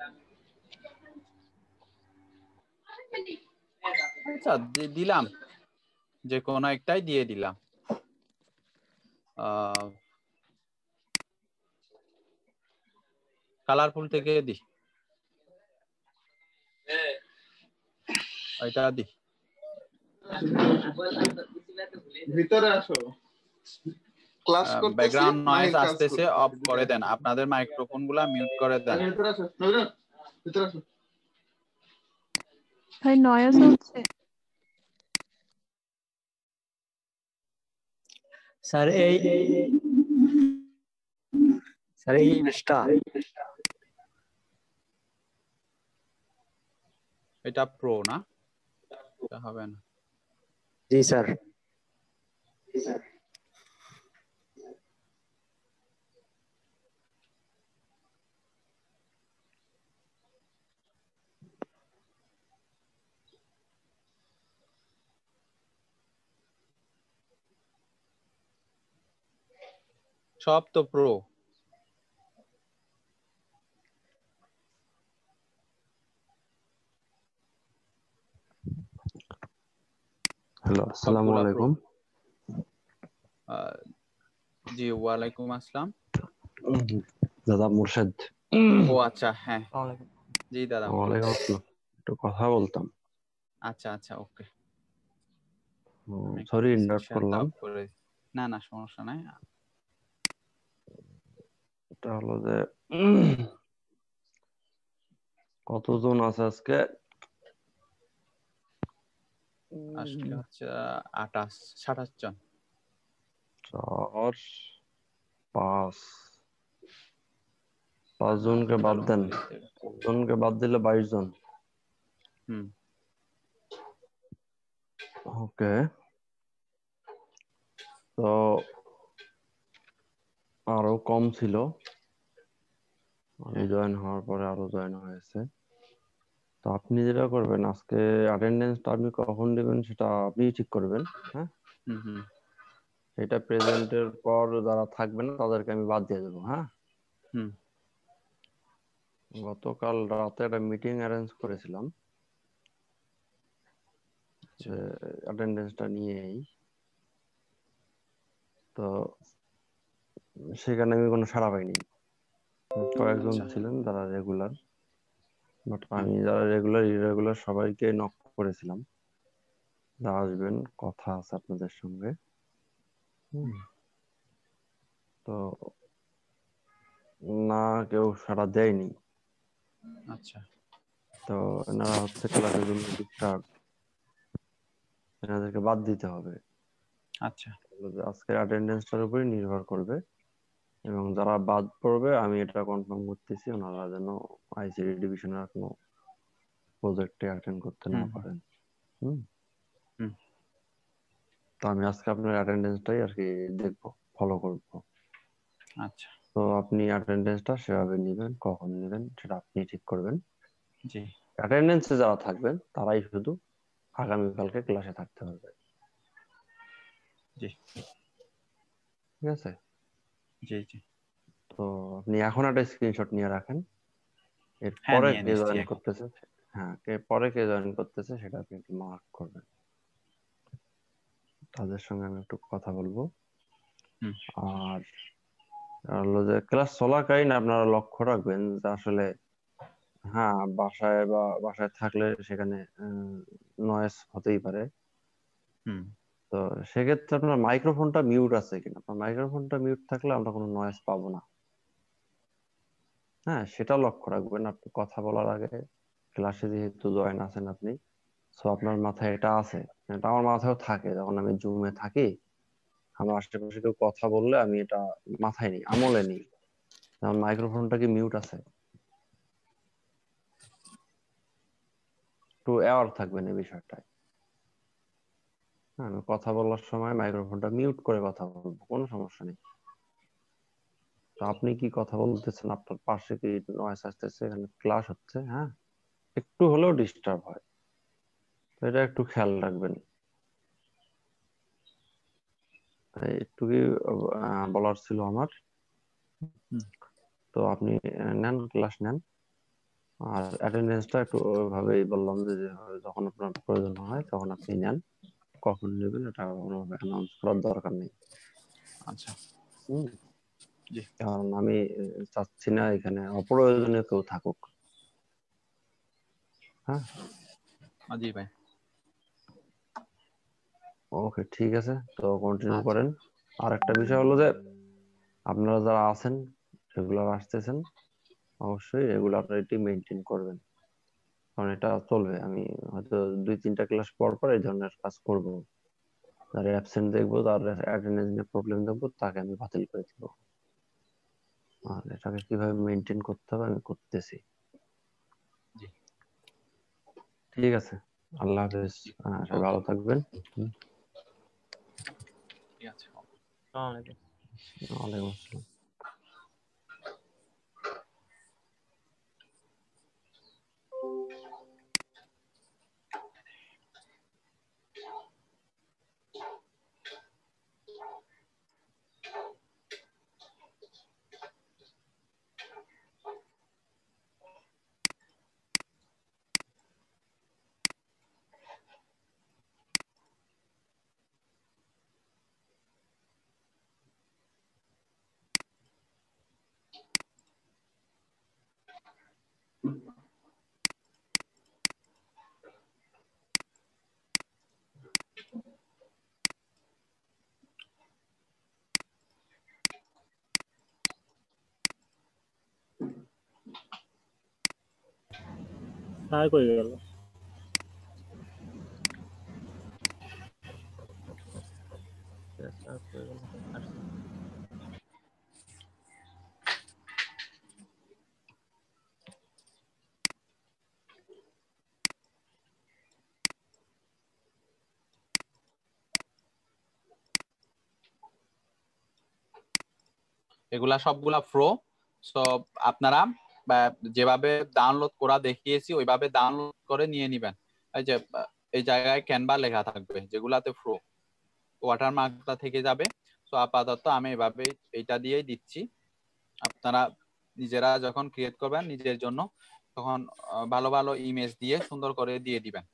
আচ্ছা দিলাম, যে কোনো একটাই দিয়ে দিলাম। কালারফুল থেকে দি, এটা দি। ভিতরে আসো, ক্লাস করতেছি, ব্যাকগ্রাউন্ড নয়েজ মাহির কাজ আসতেছে, করতেছে। অফ করে দেন, আপনাদের মাইক্রোফোন গুলা মিউট করে দেন। ভিতরে আসো, নবীন, ভিতরে আসো। ভাই নয়েজ হচ্ছে। স্যার এই জিনিসটা এটা প্রো না, এটা হবে না। জি স্যার। সব তো প্রো। হ্যালো, আসসালামু আলাইকুম। জি ওয়ালাইকুম আসসালাম। দাদা মুর্শেদ। ও আচ্ছা, হ্যাঁ জি দাদা। ওয়ালাইকুম আসসালাম, একটু কথা বলতাম। আচ্ছা আচ্ছা, ওকে। সরি ইন্টারাপ্ট করলাম। না না, সমস্যা নাই। এটা হলো যে কতজন আছে আজকে? আজকে হচ্ছে 28 জন। 4 5 জনকে বাদ দেন, 5 জনকে বাদ দিলে 22 জন। ওকে, তো আরো কম ছিল, আমি জয়েন হওয়ার পরে আরো জয়েন হয়েছে। তো আপনি যেটা করবেন, আজকে অ্যাটেন্ডেন্সটা আপনি কখন দিবেন সেটা আপনি ঠিক করবেন। হ্যাঁ, এটা প্রেজেন্টের পর যারা থাকবে না তাদেরকে আমি বাদ দিয়ে দেবো। হ্যাঁ, গতকাল রাতে একটা মিটিং অ্যারেঞ্জ করেছিলাম যে অ্যাটেন্ডেন্সটা নিয়েই, তো সেখানে আমি কোনো সাড়া পাইনি। কয়েকজন ছিলেন যারা রেগুলার, বাট আমি যারা রেগুলার ইরেগুলার সবাইকে নক করেছিলাম, আসবেন, কথা আছে আপনাদের সঙ্গে। তো না, কেউ সাড়া দেয়নি। আচ্ছা, তো এনারা হচ্ছে ক্লাসের জন্য ডিস্টার্ব, এনাদেরকে বাদ দিতে হবে। আচ্ছা, আজকের অ্যাটেন্ডেন্সটার উপরে নির্ভর করবে, এবং যারা বাদ পড়বে আমি এটা কনফার্ম করতেছি ওনারা যেন আইসিডি ডিভিশনের কোনো প্রজেক্টে অ্যাটেন্ড করতে না পারেন। তো আমি আজকে আপনার অ্যাটেন্ডেন্সটাই আর কি দেখবো, ফলো করব। আচ্ছা, তো আপনি অ্যাটেন্ডেন্সটা সেভাবে নেবেন, কখন নেবেন সেটা আপনি ঠিক করবেন। জি, অ্যাটেন্ডেন্সে যারা থাকবেন তারাই শুধু আগামীকালকে ক্লাসে থাকতে হবে। জি, ঠিক আছে? জি জি। তো আপনি এখন একটা স্ক্রিনশট নিয়ে রাখেন, হ্যাঁ, এরপরে নিয়ে কে নিচ্ছি জয়েন এখন। করতেছে, হ্যাঁ পরে কে জয়েন করতেছে সেটা আপনি একটু মার্ক করবেন। তাদের সঙ্গে আমি একটু কথা বলবো। আর হলো যে ক্লাস চলাকালীন আপনারা লক্ষ্য রাখবেন যে আসলে, হ্যাঁ বাসায় থাকলে সেখানে নয়েজ হতেই পারে। তো সেক্ষেত্রে আপনার মাইক্রোফোনটা মিউট আছে কিনা, আপনার মাইক্রোফোনটা মিউট থাকলে আমরা কোনো নয়েজ পাবো না। হ্যাঁ, সেটা লক্ষ্য রাখবেন আপনি কথা বলার আগে। ক্লাসে যেহেতু জয়েন আছেন আপনি, সো আপনার মাথায় এটা আছে, এটা আমার মাথায়ও থাকে। যখন আমি জুমে থাকি, আমার আশেপাশে কেউ কথা বললে আমি এটা মাথায় নিই, আমলে নিই, আমার মাইক্রোফোনটা কি মিউট আছে। একটু অ্যাওয়ার থাকবেন এই বিষয়টায়। হ্যাঁ, আমি কথা বলার সময় মাইক্রোফোনটা মিউট করে কথা বলবো, কোনো সমস্যা নেই। তো আপনি কি কথা বলতেছেন, আপনার পাশে কি নয়েজ আসতেছে, এখানে ক্লাস হচ্ছে, হ্যাঁ একটু হলেও ডিস্টার্ব হয়, তো এটা একটু খেয়াল রাখবেন। একটু কি বলার ছিল আমার। তো আপনি নেন, ক্লাস নেন। আর অ্যাটেন্ডেন্সটা একটু ওইভাবেই বললাম যে যখন আপনার প্রয়োজন হয় তখন আপনি নেন, কখন নেবেন এটা কোনোভাবে অ্যানাউন্স করার দরকার নেই। আচ্ছা জি, কারণ আমি চাচ্ছি না এখানে অপ্রয়োজনীয় কেউ থাকুক। হ্যাঁ জি ভাই। ওকে, ঠিক আছে, তো কন্টিনিউ আচ্ছা। করেন। আর একটা বিষয় হলো যে আপনারা যারা আছেন রেগুলার আসতেছেন, অবশ্যই রেগুলারিটি মেনটেন করবেন, কারণ এটা চলবে। আমি হয়তো 2-3টা ক্লাস পর পর এই ধরনের কাজ করব। যার অ্যাবসেন্ট দেখবো, তার অ্যাটেন্ডেন্স নিয়ে প্রবলেম দেখবো, তাকে আমি বাতিল করে দিব। আর এটাকে কিভাবে মেনটেন করতে হবে আমি করতেছি। জি ঠিক আছে, আল্লাহ হাফেজ, সবাই ভালো থাকবেন। ঠিক আছে। ওয়ালাইকুম আসসালাম। স্যার কই গেল? এগুলা সবগুলা প্রো। সব আপনারা যেভাবে ডাউনলোড করা দেখিয়েছি ওইভাবে ডাউনলোড করে নিয়ে নিবেন। এই যে এই জায়গায় ক্যানভা লেখা থাকবে, যেগুলাতে প্রো ওয়াটারমার্কটা থেকে যাবে। তো আপাতত আমি এভাবে এইটা দিয়েই দিচ্ছি। আপনারা নিজেরা যখন ক্রিয়েট করবেন নিজের জন্য, তখন ভালো ভালো ইমেজ দিয়ে সুন্দর করে দিয়ে দিবেন।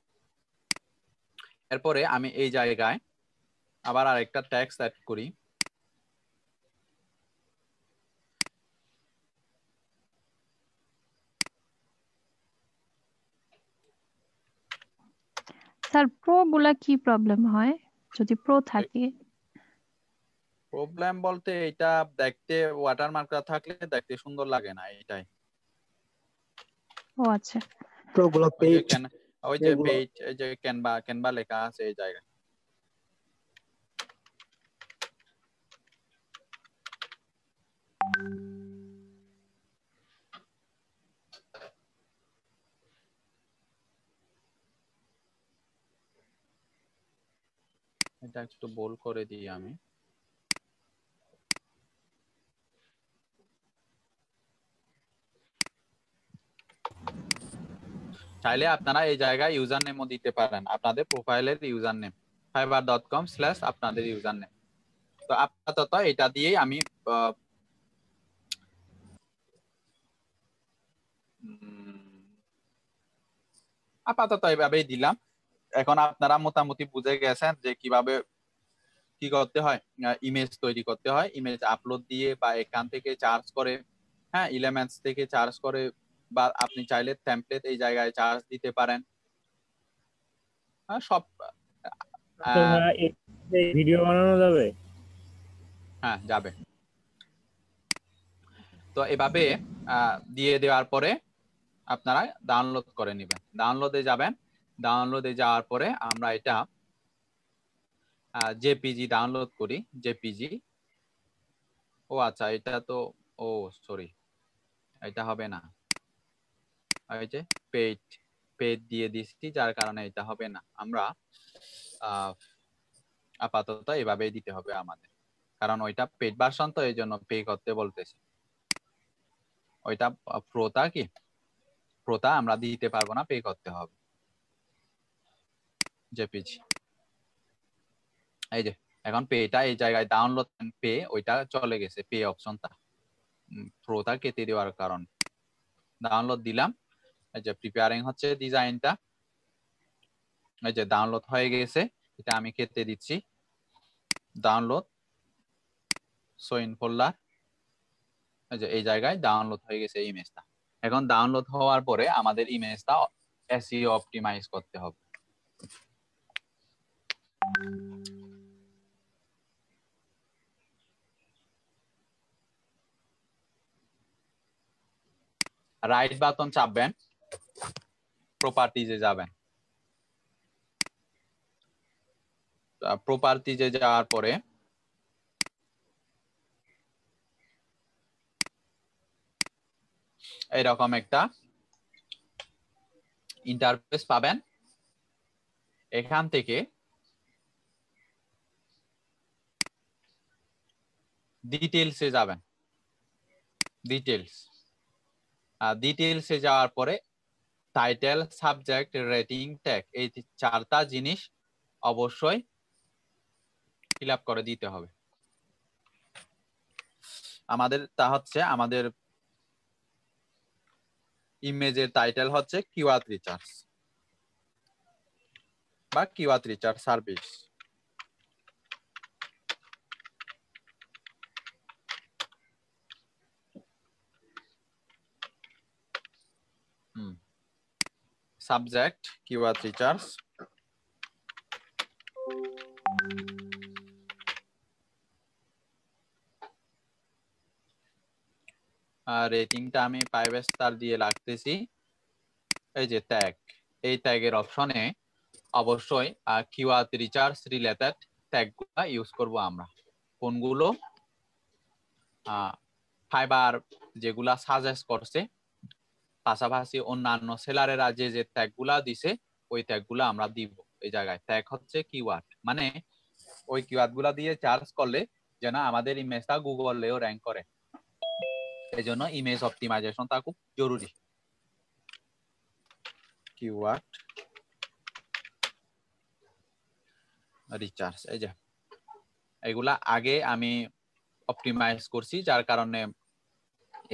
এরপরে আমি এই জায়গায় আবার আরেকটা ট্যাক্স অ্যাড করি। স্যার প্রো গুলা কি প্রবলেম হয় যদি প্রো থাকে? প্রবলেম বলতে এটা দেখতে ওয়াটারমার্কটা থাকলে দেখতে সুন্দর লাগে না, এটাই। ও আচ্ছা। প্রোগুলো পেইড, ওই যে এগুলো পেজ, এই যে ক্যানভা লেখা আছে এই জায়গায়। এটা একটু বোল্ড করে দিই আমি। চাইলে আপনারা এই জায়গায় ইউজার নেমও দিতে পারেন, আপনাদের প্রোফাইলের ইউজার নেম fiverr.com/ আপনাদের ইউজার নেম। তো আপাতত এটা দিয়েই আমি আপাতত এইভাবেই দিলাম। এখন আপনারা মোটামুটি বুঝে গেছেন যে কিভাবে কি করতে হয়, ইমেজ তৈরি করতে হয়। ইমেজ আপলোড দিয়ে বা এখান থেকে চার্জ করে, হ্যাঁ এলিমেন্টস থেকে চার্জ করে, বা আপনি চাইলে টেমপ্লেট এই জায়গায় চার্জ দিতে পারেন। সব ভিডিও বানানো যাবে? হ্যাঁ যাবে। তো এভাবে দিয়ে দেওয়ার পরে আপনারা ডাউনলোড করে নেবেন। ডাউনলোডে যাবেন, ডাউনলোডে যাওয়ার পরে আমরা এটা জেপিজি ডাউনলোড করি। জেপিজি, ও আচ্ছা এটা তো, ও সরি এটা হবে না, এই যে পেড দিয়ে দিচ্ছি যার কারণে এটা হবে না। আমরা আপাতত এভাবেই দিতে হবে আমাদের, কারণ ওইটা পেড ভার্সন, তো এই জন্য পে করতে বলতেছি। ওইটা প্রোটা কি, প্রোটা আমরা দিতে পারবো না, পে করতে হবে। জেপিজি এই যে এখন পেটা এই জায়গায় ডাউনলোড পে, ওইটা চলে গেছে, পে অপশনটা। থ্রোটা কেটে দেওয়ার কারণ। ডাউনলোড দিলাম, এই যে প্রিপেয়ারিং হচ্ছে ডিজাইনটা, এই যে ডাউনলোড হয়ে গেছে, এটা আমি কেটে দিচ্ছি। ডাউনলোড শো ইন ফোল্ডার, এই যে এই জায়গায় ডাউনলোড হয়ে গেছে ইমেজটা। এখন ডাউনলোড হওয়ার পরে আমাদের ইমেজটা এসইও অপটিমাইজ করতে হবে। রাইট বাটন চাপবেন, প্রপার্টিজে যাবেন। প্রপার্টিজে যাওয়ার পরে এরকম একটা ইন্টারফেস পাবেন। এখান থেকে ডিটেইলসে যাবেন, ডিটেইলসে যাওয়ার পরে টাইটেল, সাবজেক্ট, রেটিং, ট্যাগ, এই 4টা জিনিস অবশ্যই ফিল আপ করে দিতে হবে। তা হচ্ছে আমাদের ইমেজের টাইটেল হচ্ছে কিওয়ার্ড রিসার্চ বা keyword research service. Subject keyword research, রেটিংটা আমি 5 স্টার দিয়ে রাখতেছি। এই যে ট্যাগ, এই ট্যাগের অপশনে অবশ্যই কিওয়ার্ড রিসার্চ রিলেটেড ট্যাগগুলো ইউজ করব আমরা। কোনগুলো? ফাইবার যেগুলা সাজেস্ট করছে, পাশাপাশি অন্যান্য সেলারেরা যে ট্যাগগুলা দিছে ওই ট্যাগগুলো আমরা দিব। এই জায়গায় ট্যাগ হচ্ছে কিওয়ার্ড, মানে ওই কিওয়ার্ডগুলা দিয়ে চার্জ করলে যেন আমাদের ইমেজটা গুগলেও র্যাঙ্ক করে। এই জন্য ইমেজ অপটিমাইজেশনটা খুব জরুরি। কিওয়ার্ড রিসার্চ, এই যে এগুলা আগে আমি অপটিমাইজ করছি, যার কারণে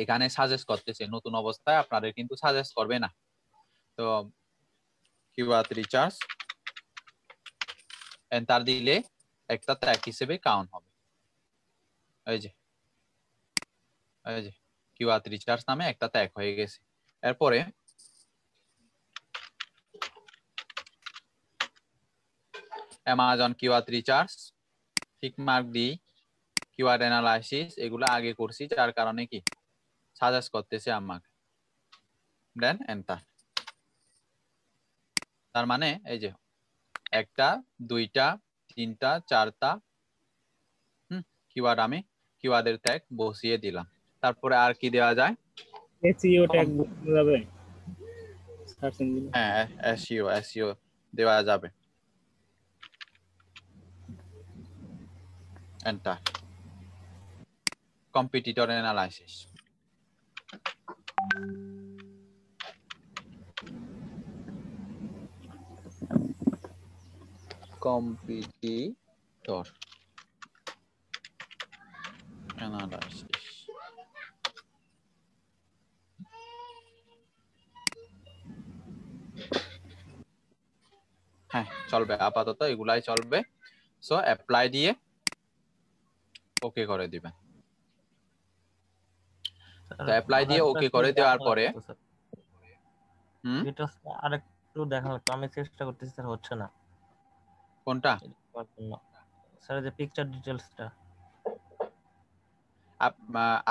এখানে সাজেস্ট করতেছে। নতুন অবস্থায় আপনাদের কিন্তু সাজেস্ট করবে না। তো কিওয়ার্ড রিসার্চ এন্টার দিলে একটা ট্যাগ হিসেবে কাউন্ট হবে। এই যে কিওয়ার্ড রিসার্চ নামে একটা ট্যাগ হয়ে গেছে। এরপরে Amazon keyword research, tick mark দিই, কিওয়ার্ড অ্যানালাইসিস এগুলো আগে করছি, যার কারণে কি সাজেস্ট করতেছে আমাকে। Then enter. তার মানে এই যে 1টা 2টা 3টা 4টা কিওয়ার্ড আমি কিওয়ার্ডের ট্যাগ বসিয়ে দিলাম। তারপরে আর কি দেওয়া যায়? এসইও ট্যাগ বসানো যাবে, সার্চ ইঞ্জিন। হ্যাঁ, এসইও দেওয়া যাবে। Enter. Competitor analysis, competitor analysis. হ্যাঁ, চলবে, আপাতত এগুলাই চলবে। সো অ্যাপ্লাই দিয়ে ওকে করে দিবেন। তো অ্যাপ্লাই দিয়ে ওকে করে দেওয়ার পরে আরেকটু দেখা লাগতো, আমি চেষ্টা করতেছি স্যার, হচ্ছে না। কোনটা স্যার? যে পিকচার ডিটেইলসটা।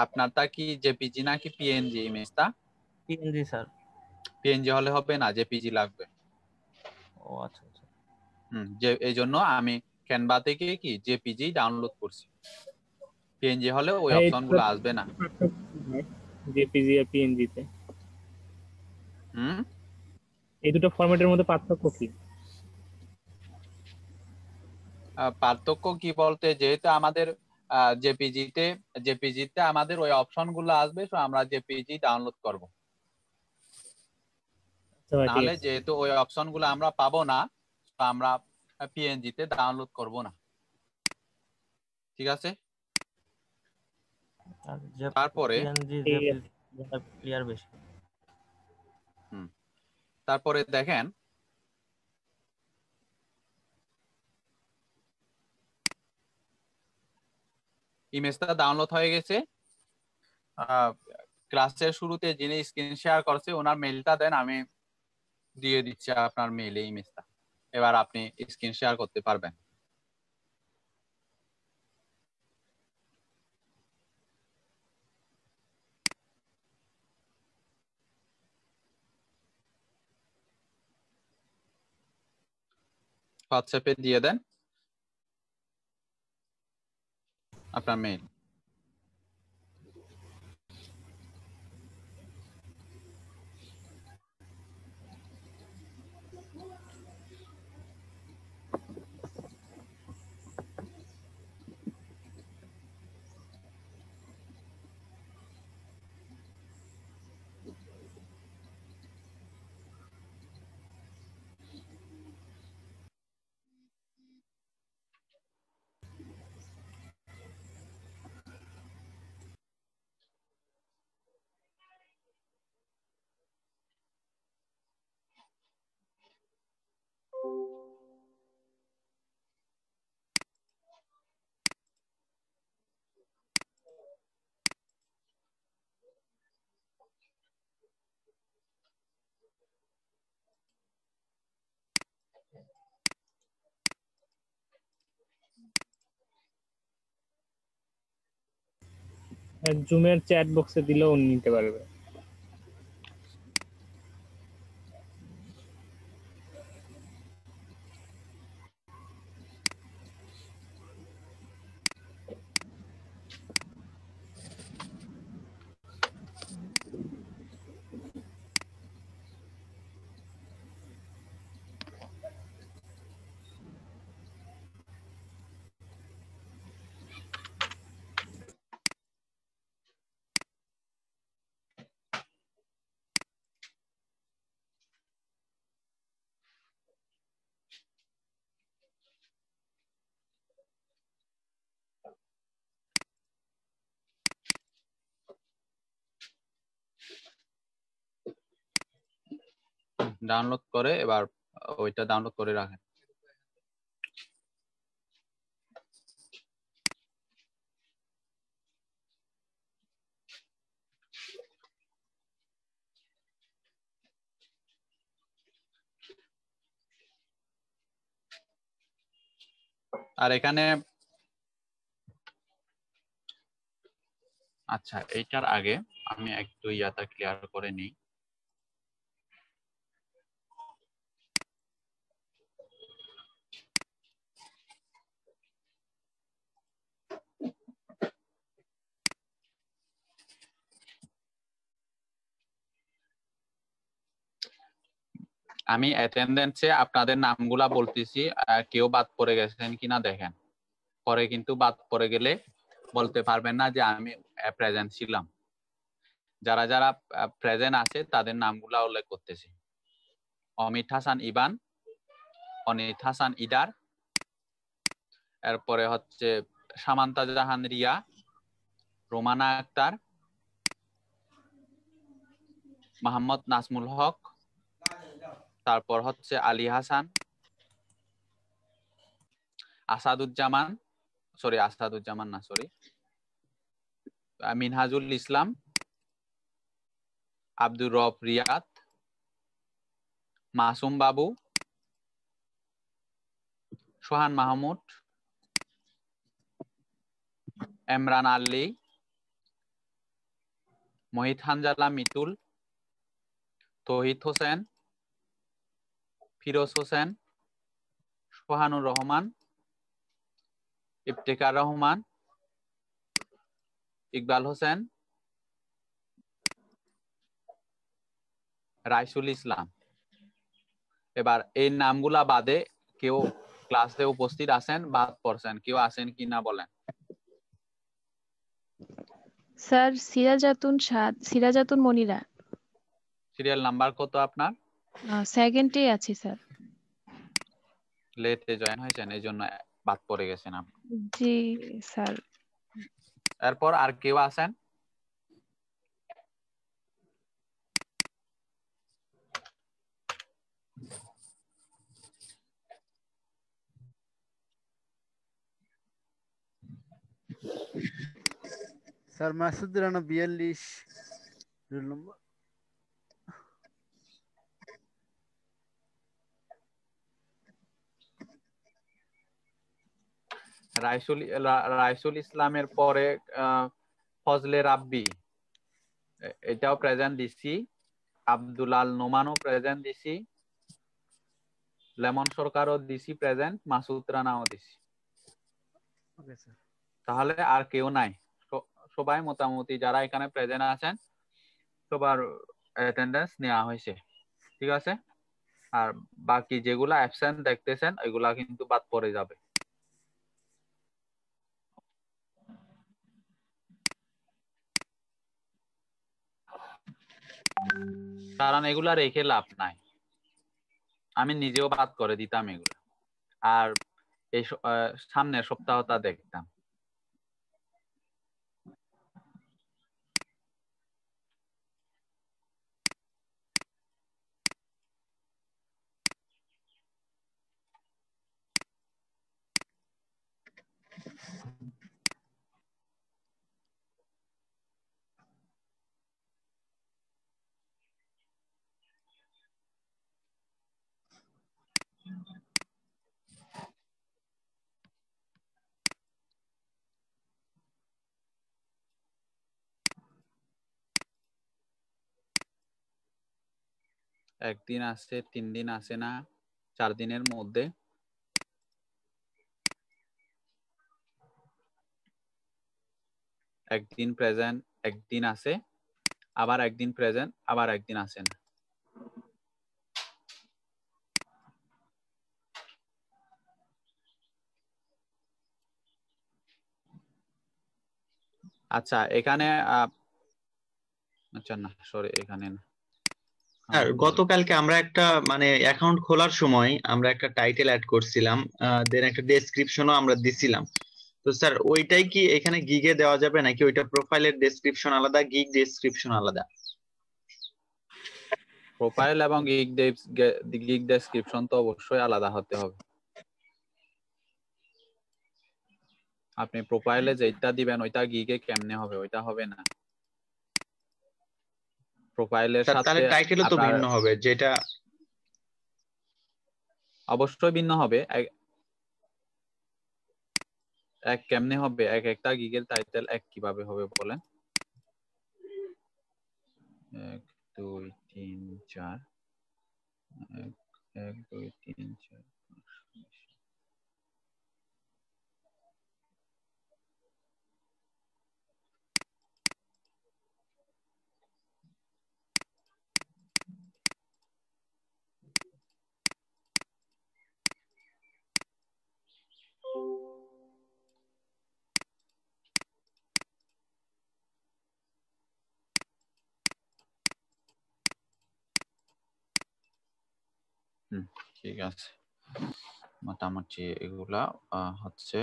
আপনারটা কি জেপিজি নাকি পিএনজি ইমেজটা? PNG sir. পিএনজি হলে হবে না, জেপিজি লাগবে। ও আচ্ছা আচ্ছা। যে এই জন্য আমি ক্যানভা থেকে কি জেপিজি ডাউনলোড করছি। পিএনজি হলে ওই অপশনগুলো আসবে না। জেপিজি আর পিএনজি তে এই দুটো ফরম্যাটের মধ্যে পার্থক্য কি? পার্থক্য কি বলতে, যেহেতু আমাদের জেপিজিতে আমাদের ওই অপশনগুলো আসবে, তো আমরা জেপিজি ডাউনলোড করব। তাহলে যেহেতু ওই অপশনগুলো আমরা পাবো না, তো আমরা পিএনজি তে ডাউনলোড করব না। ঠিক আছে? আর যে তারপরে পিএনজি ক্লিয়ার বেশি। তারপরে দেখেন ইমেজটা ডাউনলোড হয়ে গেছে। ক্লাসের শুরুতে যিনি স্ক্রিন শেয়ার করছে ওনার মেইলটা দেন, আমি দিয়ে দিচ্ছি আপনার মেইলে ইমেজটা। এবার আপনি স্ক্রিন শেয়ার করতে পারবেন। হোয়াটসঅ্যাপে দিয়ে দেন আপনার মেইল। জুমের চ্যাট বক্সে দিলেও নিতে পারবে। ডাউনলোড করে এবার ওইটা ডাউনলোড করে রাখেন। আর এখানে আচ্ছা, এইটার আগে আমি একটু ইয়াটা ক্লিয়ার করে নিই। আমি অ্যাটেন্ডেন্সে আপনাদের নামগুলা বলতেছি, কেউ বাদ পড়ে গেছেন কিনা দেখেন। পরে কিন্তু বাদ পড়ে গেলে বলতে পারবেন না যে আমি প্রেজেন্ট ছিলাম। যারা যারা প্রেজেন্ট আছে তাদের নামগুলা উল্লেখ করতেছি। অমিত হাসান ইবান, অনিত হাসান ইদার, এরপরে হচ্ছে সামান্তা জাহান রিয়া, রোমানা আক্তার, মোহাম্মদ নাজমুল হক, তারপর হচ্ছে আলী হাসান, মিনহাজুল ইসলাম, আব্দুর রব রিয়াদ, মাসুম বাবু, সোহান মাহমুদ, এমরান আলী, মোহিত হানজালা মিতুল, তৌহিদ হোসেন, ফিরোজ হোসেন, সোহানুর রহমান, ইফতেখার রহমান, ইকবাল হোসেন, রাইসুল ইসলাম। এবার এই নামগুলা বাদে কেউ ক্লাসে উপস্থিত আছেন, বাদ পড়ছেন, কেউ আছেন কিনা বলেন। স্যার সিরাজাতুন মনিরা। সিরিয়াল নাম্বার কত আপনার? সেকেন্ডে আছি স্যার। লেটে জয়েন হয়েছেন এই জন্য বাদ পড়ে গেছেন আপনি। জি স্যার। এরপর আর কেউ আছেন? Sir Masud Rana 42 roll number. Raisul ইসলামের পরে ফজলে রাব্বি, এটাও প্রেজেন্ট দিছি। আব্দুল আল নোমানও প্রেজেন্ট দিছি। লেমন সরকারও দিছি প্রেজেন্ট, মাসুদ রানাও দিছি। Okay sir. তাহলে আর কেউ নাই, সবাই মোটামুটি যারা এখানে প্রেজেন্ট আছেন সবার অ্যাটেন্ডেন্স নেওয়া হয়েছে, ঠিক আছে। আর বাকি যেগুলা অ্যাবসেন্ট দেখতেছেন এগুলা কিন্তু বাদ পড়ে যাবে। কারণ এগুলা রেখে লাভ নাই, আমি নিজেও বাদ করে দিতাম এগুলা, আর এই সামনের সপ্তাহটা দেখতাম। একদিন আছে, 3 দিন আছে না, 4 দিনের মধ্যে। একদিন প্রেজেন্ট, একদিন আছে, আবার একদিন প্রেজেন্ট, আবার একদিন আছে না। আচ্ছা এখানে আচ্ছা না সরি, এখানে না। আর গতকালকে আমরা একটা মানে অ্যাকাউন্ট খোলার সময় আমরা একটা টাইটেল অ্যাড করছিলাম, দেন একটা ডেসক্রিপশনও আমরা দিছিলাম। তো স্যার ওইটাই কি এখানে গিগে দেওয়া যাবে নাকি ওইটা প্রোফাইলের ডেসক্রিপশন আলাদা, গিগ ডেসক্রিপশন আলাদা? প্রোফাইল এবং গিগ ডেসক্রিপশন তো অবশ্যই আলাদা হতে হবে। আপনি প্রোফাইলে যেটা দিবেন ওইটা গিগে কেমনে হবে? ওইটা হবে না। প্রোফাইলের স্যার সাথে তাহলে টাইটেলও তো আপনার ভিন্ন হবে, যেটা অবশ্যই ভিন্ন হবে। এক কেমনে হবে? একটা গিগের টাইটেল এক কিভাবে হবে বলেন? 1 2 3 4 1 2 3 4 ঠিক আছে। মোটামুটি এগুলা হচ্ছে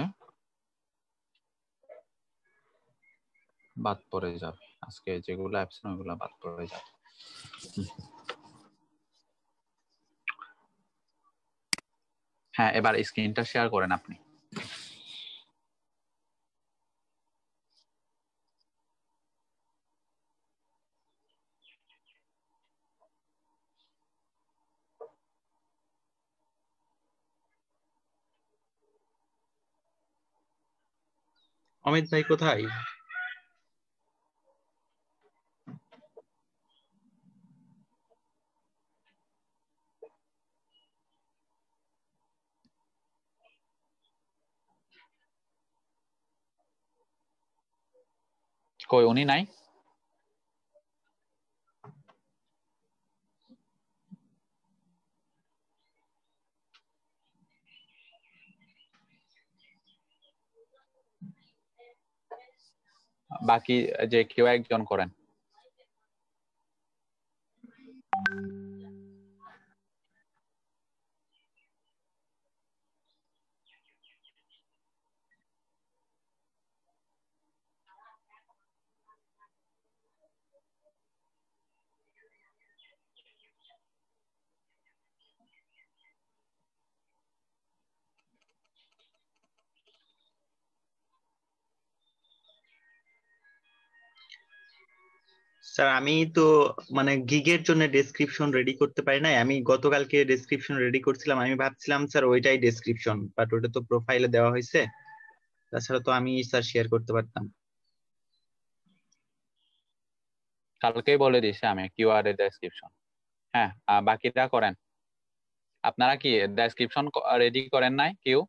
বাদ পড়ে যাবে, আজকে যেগুলো অ্যাবসেন্ট ওগুলা বাদ পড়ে যাবে। হ্যাঁ, এবার স্ক্রিনটা শেয়ার করেন আপনি। অমিত ভাই কোথায়? কই উনি নাই? বাকি যে কেউ একজন করেন। স্যার আমি তো মানে গিগের জন্য ডেসক্রিপশন রেডি করতে পারি নাই। আমি গতকালকে ডেসক্রিপশন রেডি করছিলাম, আমি ভাবছিলাম স্যার ওইটাই ডেসক্রিপশন, বাট ওটা তো প্রোফাইলে দেওয়া হয়েছে। তাছাড়া তো আমি স্যার শেয়ার করতে পারতাম। কালকেই বলে দিছি আমি কিওয়ার্ড এর ডেসক্রিপশন। হ্যাঁ, বাকিটা করেন। আপনারা কি ডেসক্রিপশন রেডি করেন নাই কেউ?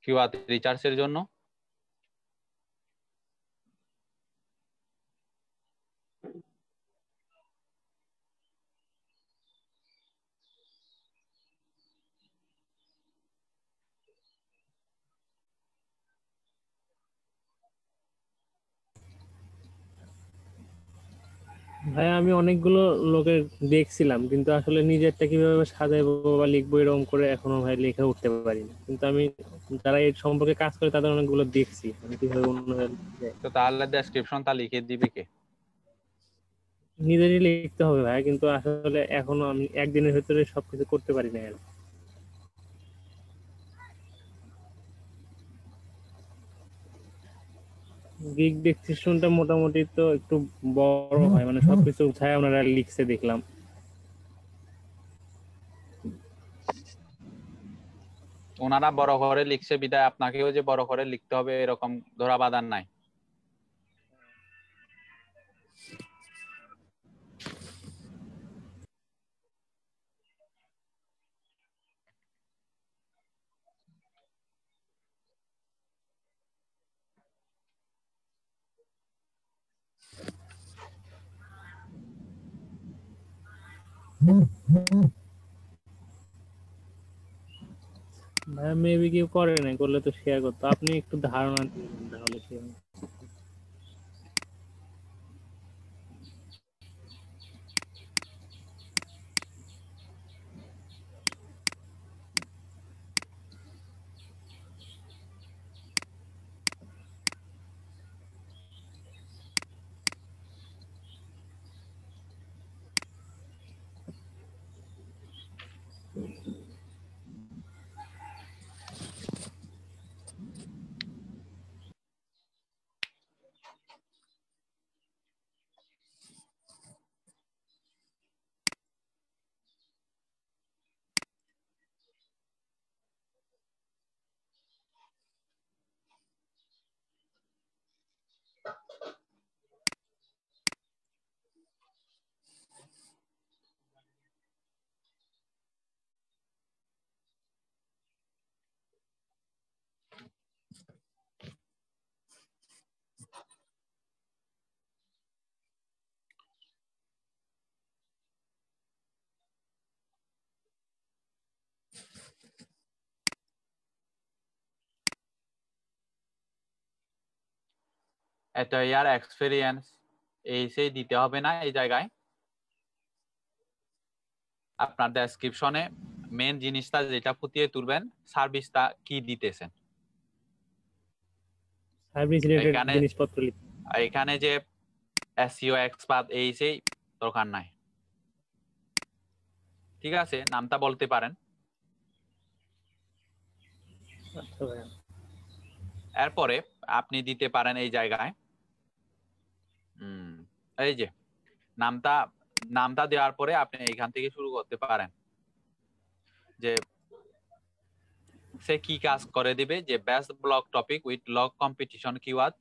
কিওয়ার্ড রিসার্চের জন্য ভাই আমি অনেকগুলো লোকের দেখছিলাম, কিন্তু আসলে নিজেরটা কিভাবে সাজাইবো বা লিখবো এরকম করে এখনো ভাই লেখা উঠতে পারিনি। কিন্তু আমি যারা এই সম্পর্কে কাজ করে তাদের অনেকগুলো দেখছি আমি কিভাবে অন্য তো তাহলে ডেসক্রিপশন তা লিখে দিবে কে? নিজেরই লিখতে হবে ভাই, কিন্তু আসলে এখনো আমি একদিনের ভিতরে সবকিছু করতে পারি না। গিগ ডেসক্রিপশনটা মোটামুটি তো একটু বড় হয়, মানে সবকিছু উঠায় ওনারা লিখছে দেখলাম। ওনারা বড় করে লিখছে বিদায় আপনাকেও যে বড় করে লিখতে হবে এরকম ধরা বাঁধান নাই। ভাই মেবি কেউ করে নাই, করলে তো শেয়ার করতো। আপনি একটু ধারণা দিন তাহলে কি হয়। এটা ইয়ার এক্সপেরিয়েন্স এই সেই দিতে হবে না। এই জায়গায় আপনার ডেসক্রিপশনে মেন জিনিসটা যেটা ফুটিয়ে তুলবেন, সার্ভিসটা কি দিতেছেন। সার্ভিস রিলেটেড জিনিসপত্র এখানে যে এসইও এক্সপার্ট এই সেই দরকার নাই। ঠিক আছে, নামটা বলতে পারেন। এরপরে আপনি দিতে পারেন এই জায়গায় এই যে নামটা দেওয়ার পরে আপনি এখান থেকে শুরু করতে পারেন যে সে কি কাজ করে দিবে, যে best blog topic with log competition keyword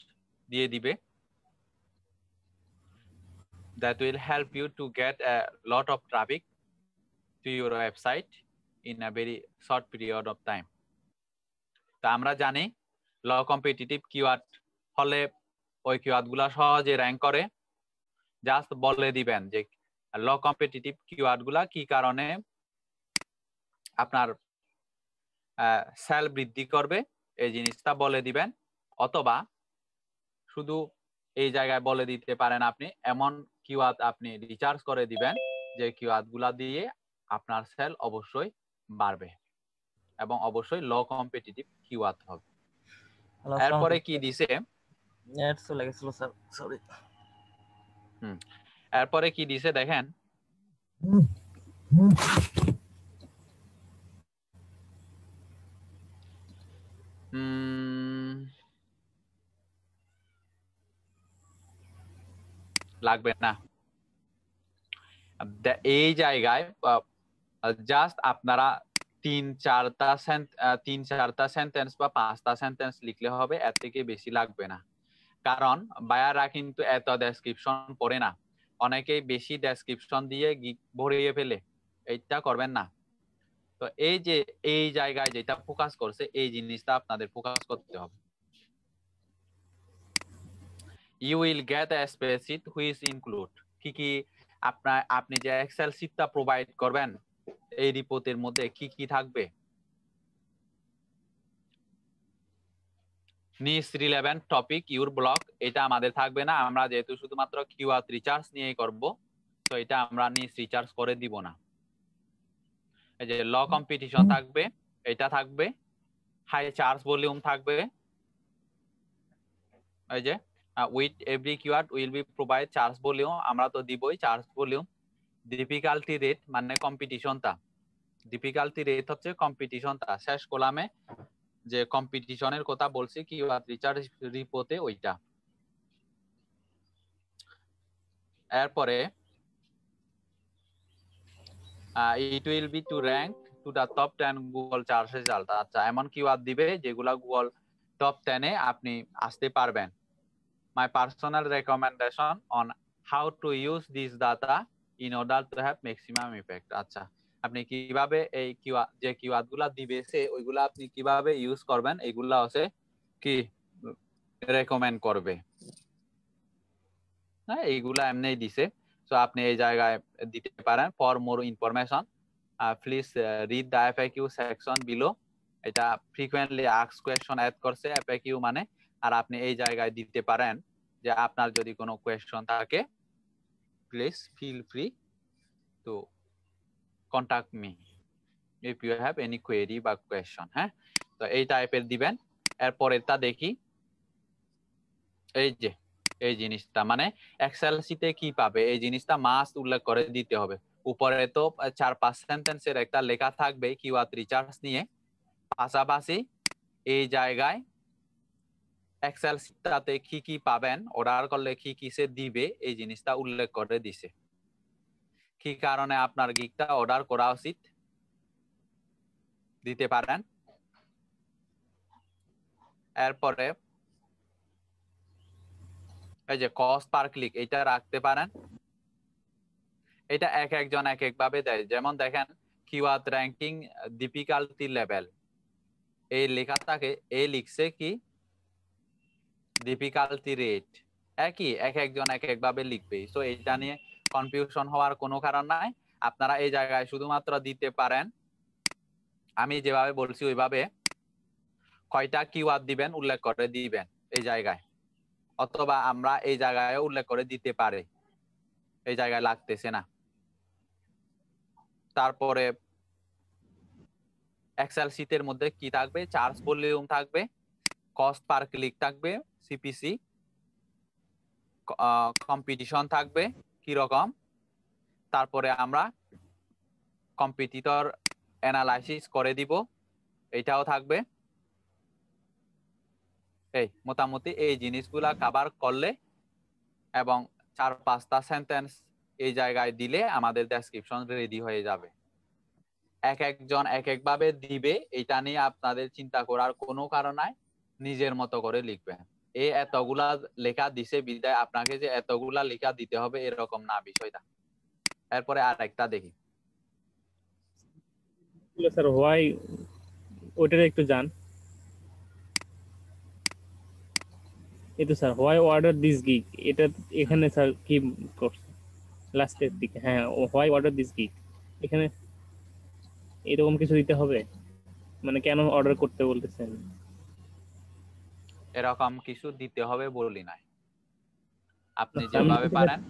দিয়ে দিবে। That will help you to get a lot of traffic to your website in a very short period of time. তা আমরা জানি ল কম্পিটিটিভ কিওয়ার্ড হলে ওই কিওয়ার্ড গুলা সহজে র্যাঙ্ক করে। জাস্ট বলে দিবেন যে ল কম্পিটিটিভ কিওয়ার্ড গুলা কি কারণে আপনার সেল বৃদ্ধি করবে এই জিনিসটা বলে দিবেন। অথবা শুধু এই জায়গায় বলে দিতে পারেন আপনি এমন কিওয়ার্ড আপনি রিসার্চ করে দিবেন যে কিওয়ার্ড গুলা দিয়ে আপনার সেল অবশ্যই বাড়বে এবং অবশ্যই লো কম্পিটিটিভ কিওয়ার্ড হবে। এরপরে কি দিছে, এরপরে কি দিছে দেখেন, লাগবে না। এই জায়গায় জাস্ট আপনারা 3-4টা সেন্টেন্স বা 5টা সেন্টেন্স লিখলে হবে, এর থেকে বেশি লাগবে না। কারণ বায়াররা কিন্তু এত ডেসক্রিপশন পড়ে না, অনেকেই বেশি ডেসক্রিপশন দিয়ে ভরিয়ে ফেলে, এইটা করবেন না। তো এই যে এই জায়গায় যেটা ফোকাস করছে এই জিনিসটা আপনাদের ফোকাস করতে হবে। You will get a spreadsheet which include কি আপনি যে এক্সেল শীটটা প্রোভাইড করবেন এই রিপোর্টের মধ্যে কি থাকবে। নিস রিলেভেন্ট টপিক ইউর ব্লক, এটা আমাদের থাকবে না, আমরা যেহেতু শুধুমাত্র কিওয়ার্ড রিসার্চ নিয়েই করব, তো এটা আমরা নিস রিসার্চ করে দিব না। এই যে ল কম্পিটিশন থাকবে, এটা থাকবে। হাই চার্জ ভলিউম থাকবে, এই যে with every keyword will be provide charge volume, আমরা তো দিবই চার্জ ভলিউম। ডিফিকাল্টি রেট মানে কম্পিটিশনটা, ডিফিকাল্টি রেট হচ্ছে কম্পিটিশনটা। শেষ কলামে যে কম্পিটিশনের কথা বলছি কিওয়ার্ড রিসার্চ রিপোর্টে ওইটা। এরপরে it will be to rank to the top 10 Google search result। আচ্ছা, এমন কিওয়ার্ড দিবে যেগুলা গুগল টপ 10 এ আপনি আসতে পারবেন। My personal recommendation on how to use this data in order to have maximum effect। আচ্ছা, আপনি কিভাবে এই যে কিওয়ার্ড গুলা দিবে সে ওইগুলা আপনি কিভাবে ইউজ করবেন এগুলা হচ্ছে কি রেকমেন্ড করবে। হ্যাঁ, এইগুলা এমনিই দিছে, সো আপনি এই জায়গায় দিতে পারেন। For more information please read the FAQ section below. এটা ফ্রিকোয়েন্টলি আস্কড কোয়েশ্চন অ্যাড করছে FAQ মানে, আর আপনি এই জায়গায় দিতে পারেন যে আপনার যদি কোনো কোয়েশ্চন থাকে please feel free to contact me if you have any query বা কোয়েশ্চন। হ্যাঁ, তো এই টাইপের দিবেন। এরপরেরটা দেখি, এই যে এই জিনিসটা মানে এক্সেল শীটে কি পাবে এই জিনিসটা মাস্ট উল্লেখ করে দিতে হবে। উপরে তো 4-5 সেন্টেন্সের একটা লেখা থাকবে কিওয়ার্ড রিসার্চ নিয়ে, পাশাপাশি এই জায়গায় এক্সেল শীটটাতে কি পাবেন, অর্ডার করলে কিসে দিবে এই জিনিসটা উল্লেখ করে দিছে। কি কারণে আপনার গিগটা অর্ডার করা উচিত দিতে পারেন। এরপরে এই যে কস্ট পার ক্লিক এটা রাখতে পারেন। এটা একজন এক ভাবে দেয়, যেমন দেখেন কিওয়ার্ড র্যাঙ্কিং ডিফিকাল্টি লেভেল, এই লেখাটাকে এই লিখছে কি ডিফিকাল্টি রেট, একই একজন এক ভাবে লিখবে। সো এটা নিয়ে কনফিউশন হওয়ার কোনো কারণ নাই, আপনারা এই জায়গায় শুধুমাত্র দিতে পারেন আমি যেভাবে বলছি ওইভাবে কয়টা কিওয়ার্ড দিবেন উল্লেখ করে দিবেন এই জায়গায়, অথবা আমরা এই জায়গায় উল্লেখ করে দিতে পারে, এই জায়গায় লাগতেছে না। তারপরে এক্সেল শীটের মধ্যে কি থাকবে, চার্জ ভলিউম থাকবে, কস্ট পার ক্লিক থাকবে, সিপিসি, কম্পিটিশন থাকবে কি রকম, তারপরে আমরা কম্পিটিটর অ্যানালাইসিস করে দিব এটাও থাকবে। এই মোটামুটি এই জিনিসগুলা কভার করলে এবং 4-5টা সেন্টেন্স এই জায়গায় দিলে আমাদের ডেসক্রিপশন রেডি হয়ে যাবে। একজন এক ভাবে দিবে, এটা নিয়ে আপনাদের চিন্তা করার কোনো কারণ নাই, নিজের মতো করে লিখবেন। এই এতগুলা লেখা দিছে বিদায় আপনাকে যে এতগুলা লেখা দিতে হবে এরকম না বিষয়টা। এরপরে আরেকটা দেখি স্যার হোয়াই, ওইটারে একটু জান। এই তো sir why order this gig, এটা এখানে স্যার কি করছে লাস্টের দিকে? হ্যাঁ, হোয়াই অর্ডার দিস গিগ, এখানে এরকম কিছু দিতে হবে মানে কেন অর্ডার করতে বলতেছেন? এরকম কিছু দিতে হবে বলি নাই, আপনি যেভাবে পারেন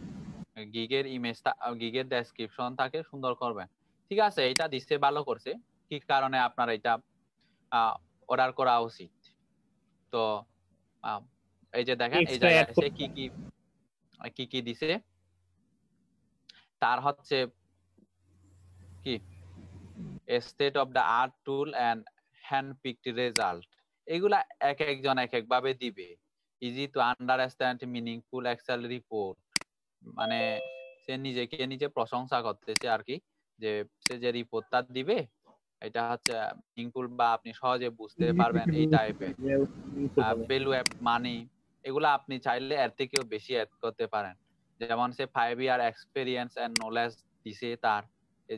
গিগের ইমেজটা গিগের ডেসক্রিপশন থাকে সুন্দর করবেন। ঠিক আছে, এটা দিচ্ছে ভালো করছে, কি কারণে আপনার এটা অর্ডার করা উচিত। তো এই যে দেখেন এই জায়গায় এসে কি দিছে, তার হচ্ছে কি state of the art tool and hand picked result, এগুলা এক একজন এক এক ভাবে দিবে। Easy to understand, meaningful Excel report, মানে সে নিজেকে নিজে প্রশংসা করতেছে আর কি, যে সে যে রিপোর্টটা দিবে এটা হচ্ছে মিনিংফুল বা আপনি সহজে বুঝতে পারবেন এই টাইপের। ভ্যালু অ্যাড মানি, এগুলা আপনি চাইলে এর থেকেও বেশি অ্যাড করতে পারেন। যেমন সে 5 ইয়ার এক্সপেরিয়েন্স এন্ড নলেজ দিছে তার,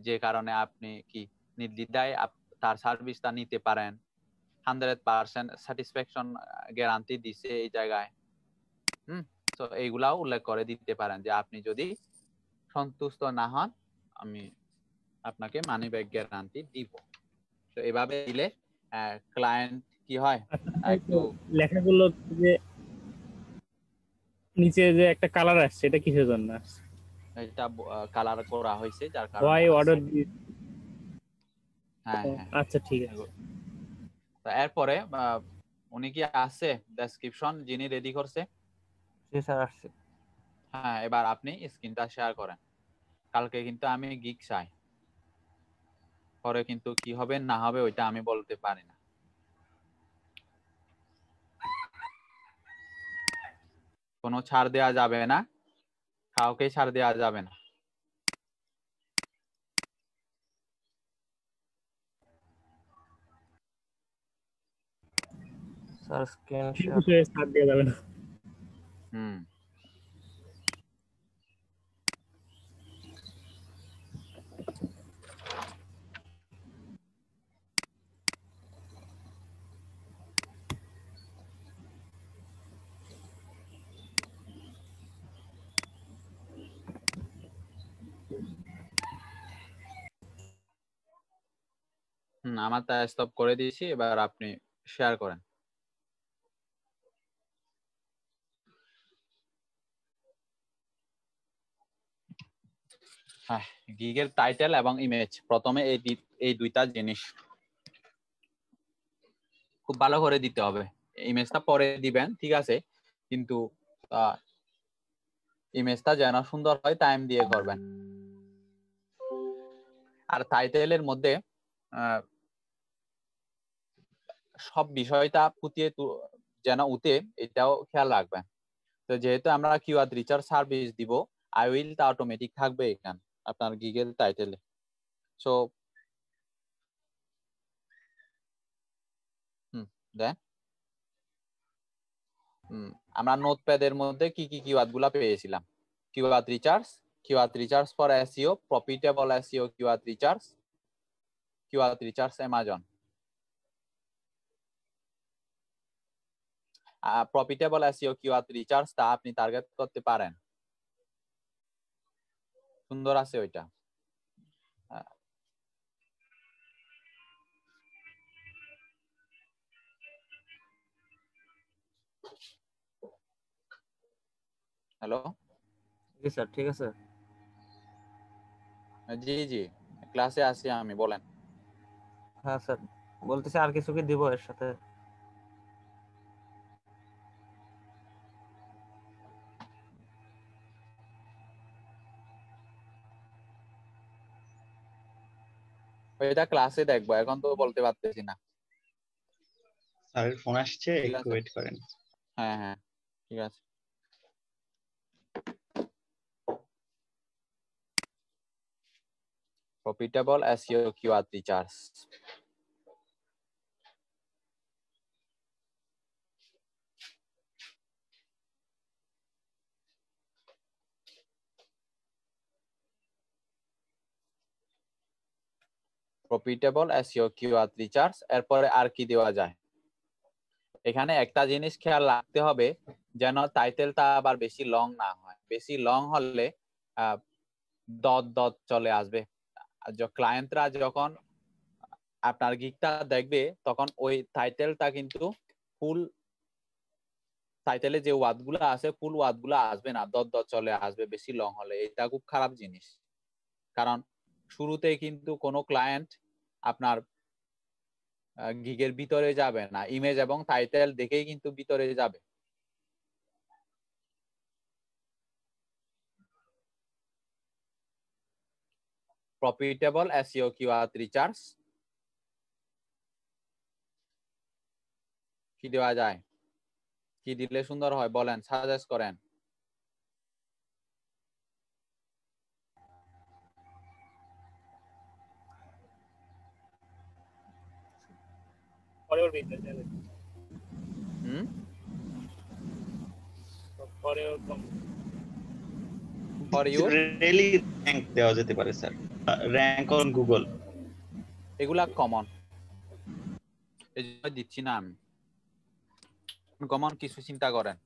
যে কারণে আপনি কি নির্দ্বিধায় তার সার্ভিসটা নিতে পারেন। 100% স্যাটিসফ্যাকশন গ্যারান্টি দিছে এই জায়গায়। তো এইগুলাও উল্লেখ করে দিতে পারেন যে আপনি যদি সন্তুষ্ট না হন আমি আপনাকে মানি ব্যাক গ্যারান্টি দিব। তো এভাবে দিলে ক্লায়েন্ট কি হয় একটু লেখাগুলো যে নিচে যে একটা কালার আসছে এটা কিসের জন্য আসছে? এটা কালার করা হয়েছে যার কারণে। Why order. হ্যাঁ হ্যাঁ আচ্ছা ঠিক আছে। তো এরপরে উনি কি আছে ডেসক্রিপশন যিনি রেডি করছে? জি স্যার আসছে। হ্যাঁ, এবার আপনি স্ক্রিনটা শেয়ার করেন। কালকে কিন্তু আমি গিগ চাই, পরে কিন্তু কি হবে না হবে ওইটা আমি বলতে পারি না। কোনো ছাড় দেওয়া যাবে না, কাউকে ছাড় দেওয়া যাবে না। স্যার স্ক্রিন ছাড় দেওয়া যাবে না। আমারটা স্টপ করে দিয়েছি, এবার আপনি শেয়ার করেন। হ্যাঁ, গিগের টাইটেল এবং ইমেজ, প্রথমে এই দুইটা জিনিস খুব ভালো করে দিতে হবে। ইমেজটা পরে দিবেন ঠিক আছে, কিন্তু ইমেজটা যেন সুন্দর হয় টাইম দিয়ে করবেন। আর টাইটেলের মধ্যে সব বিষয়টা ফুটিয়ে যেন উঠে এটাও খেয়াল রাখবেন। তো যেহেতু আমরা কিওয়ার্ড রিসার্চ সার্ভিস দিব, আই উইল টা অটোমেটিক থাকবে এখানে আপনার গিগের টাইটেলে। সো দেন আমরা নোটপ্যাডের মধ্যে কি কি কিওয়ার্ড গুলা পেয়েছিলাম? Keyword research for SEO, profitable SEO keyword research Amazon. Profitable SEO keyword রিসার্চটা আপনি টার্গেট করতে পারেন, সুন্দর আছে ওইটা। হ্যালো, জি স্যার ঠিক আছে। জি জি ক্লাসে আছি আমি, বলেন। হ্যাঁ স্যার বলতেছি আর কিছু কি দিব এর সাথে? ওইটা ক্লাসে দেখবো, এখন তো বলতে পারতেছি না। স্যারের ফোন আসছে, একটু ওয়েট করেন। হ্যাঁ হ্যাঁ ঠিক আছে। Profitable SEO keyword research. Profitable SEO keyword research, এরপরে আর কি দেওয়া যায়? এখানে একটা জিনিস খেয়াল রাখতে হবে যেন টাইটেলটা আবার বেশি লং না হয়। বেশি লং হলে ডট ডট চলে আসবে। ক্লায়েন্টরা যখন আপনার গিগটা দেখবে তখন ওই টাইটেলটা কিন্তু ফুল, টাইটেলে যে ওয়ার্ড গুলো আছে ফুল ওয়ার্ড গুলো আসবে না, ডট ডট চলে আসবে বেশি লং হলে। এটা খুব খারাপ জিনিস, কারণ শুরুতেই কিন্তু কোনো ক্লায়েন্ট আপনার গিগের ভিতরে যাবে না, ইমেজ এবং টাইটেল দেখেই কিন্তু ভিতরে যাবে। profitable SEO keyword research কি দেওয়া যায়, কি দিলে সুন্দর হয় বলেন, সাজেস্ট করেন। For you really rank দেওয়া যেতে পারে স্যার, rank on Google, এগুলা কমন, এই জন্য দিচ্ছি না আমি। কমন কিছু চিন্তা করেন।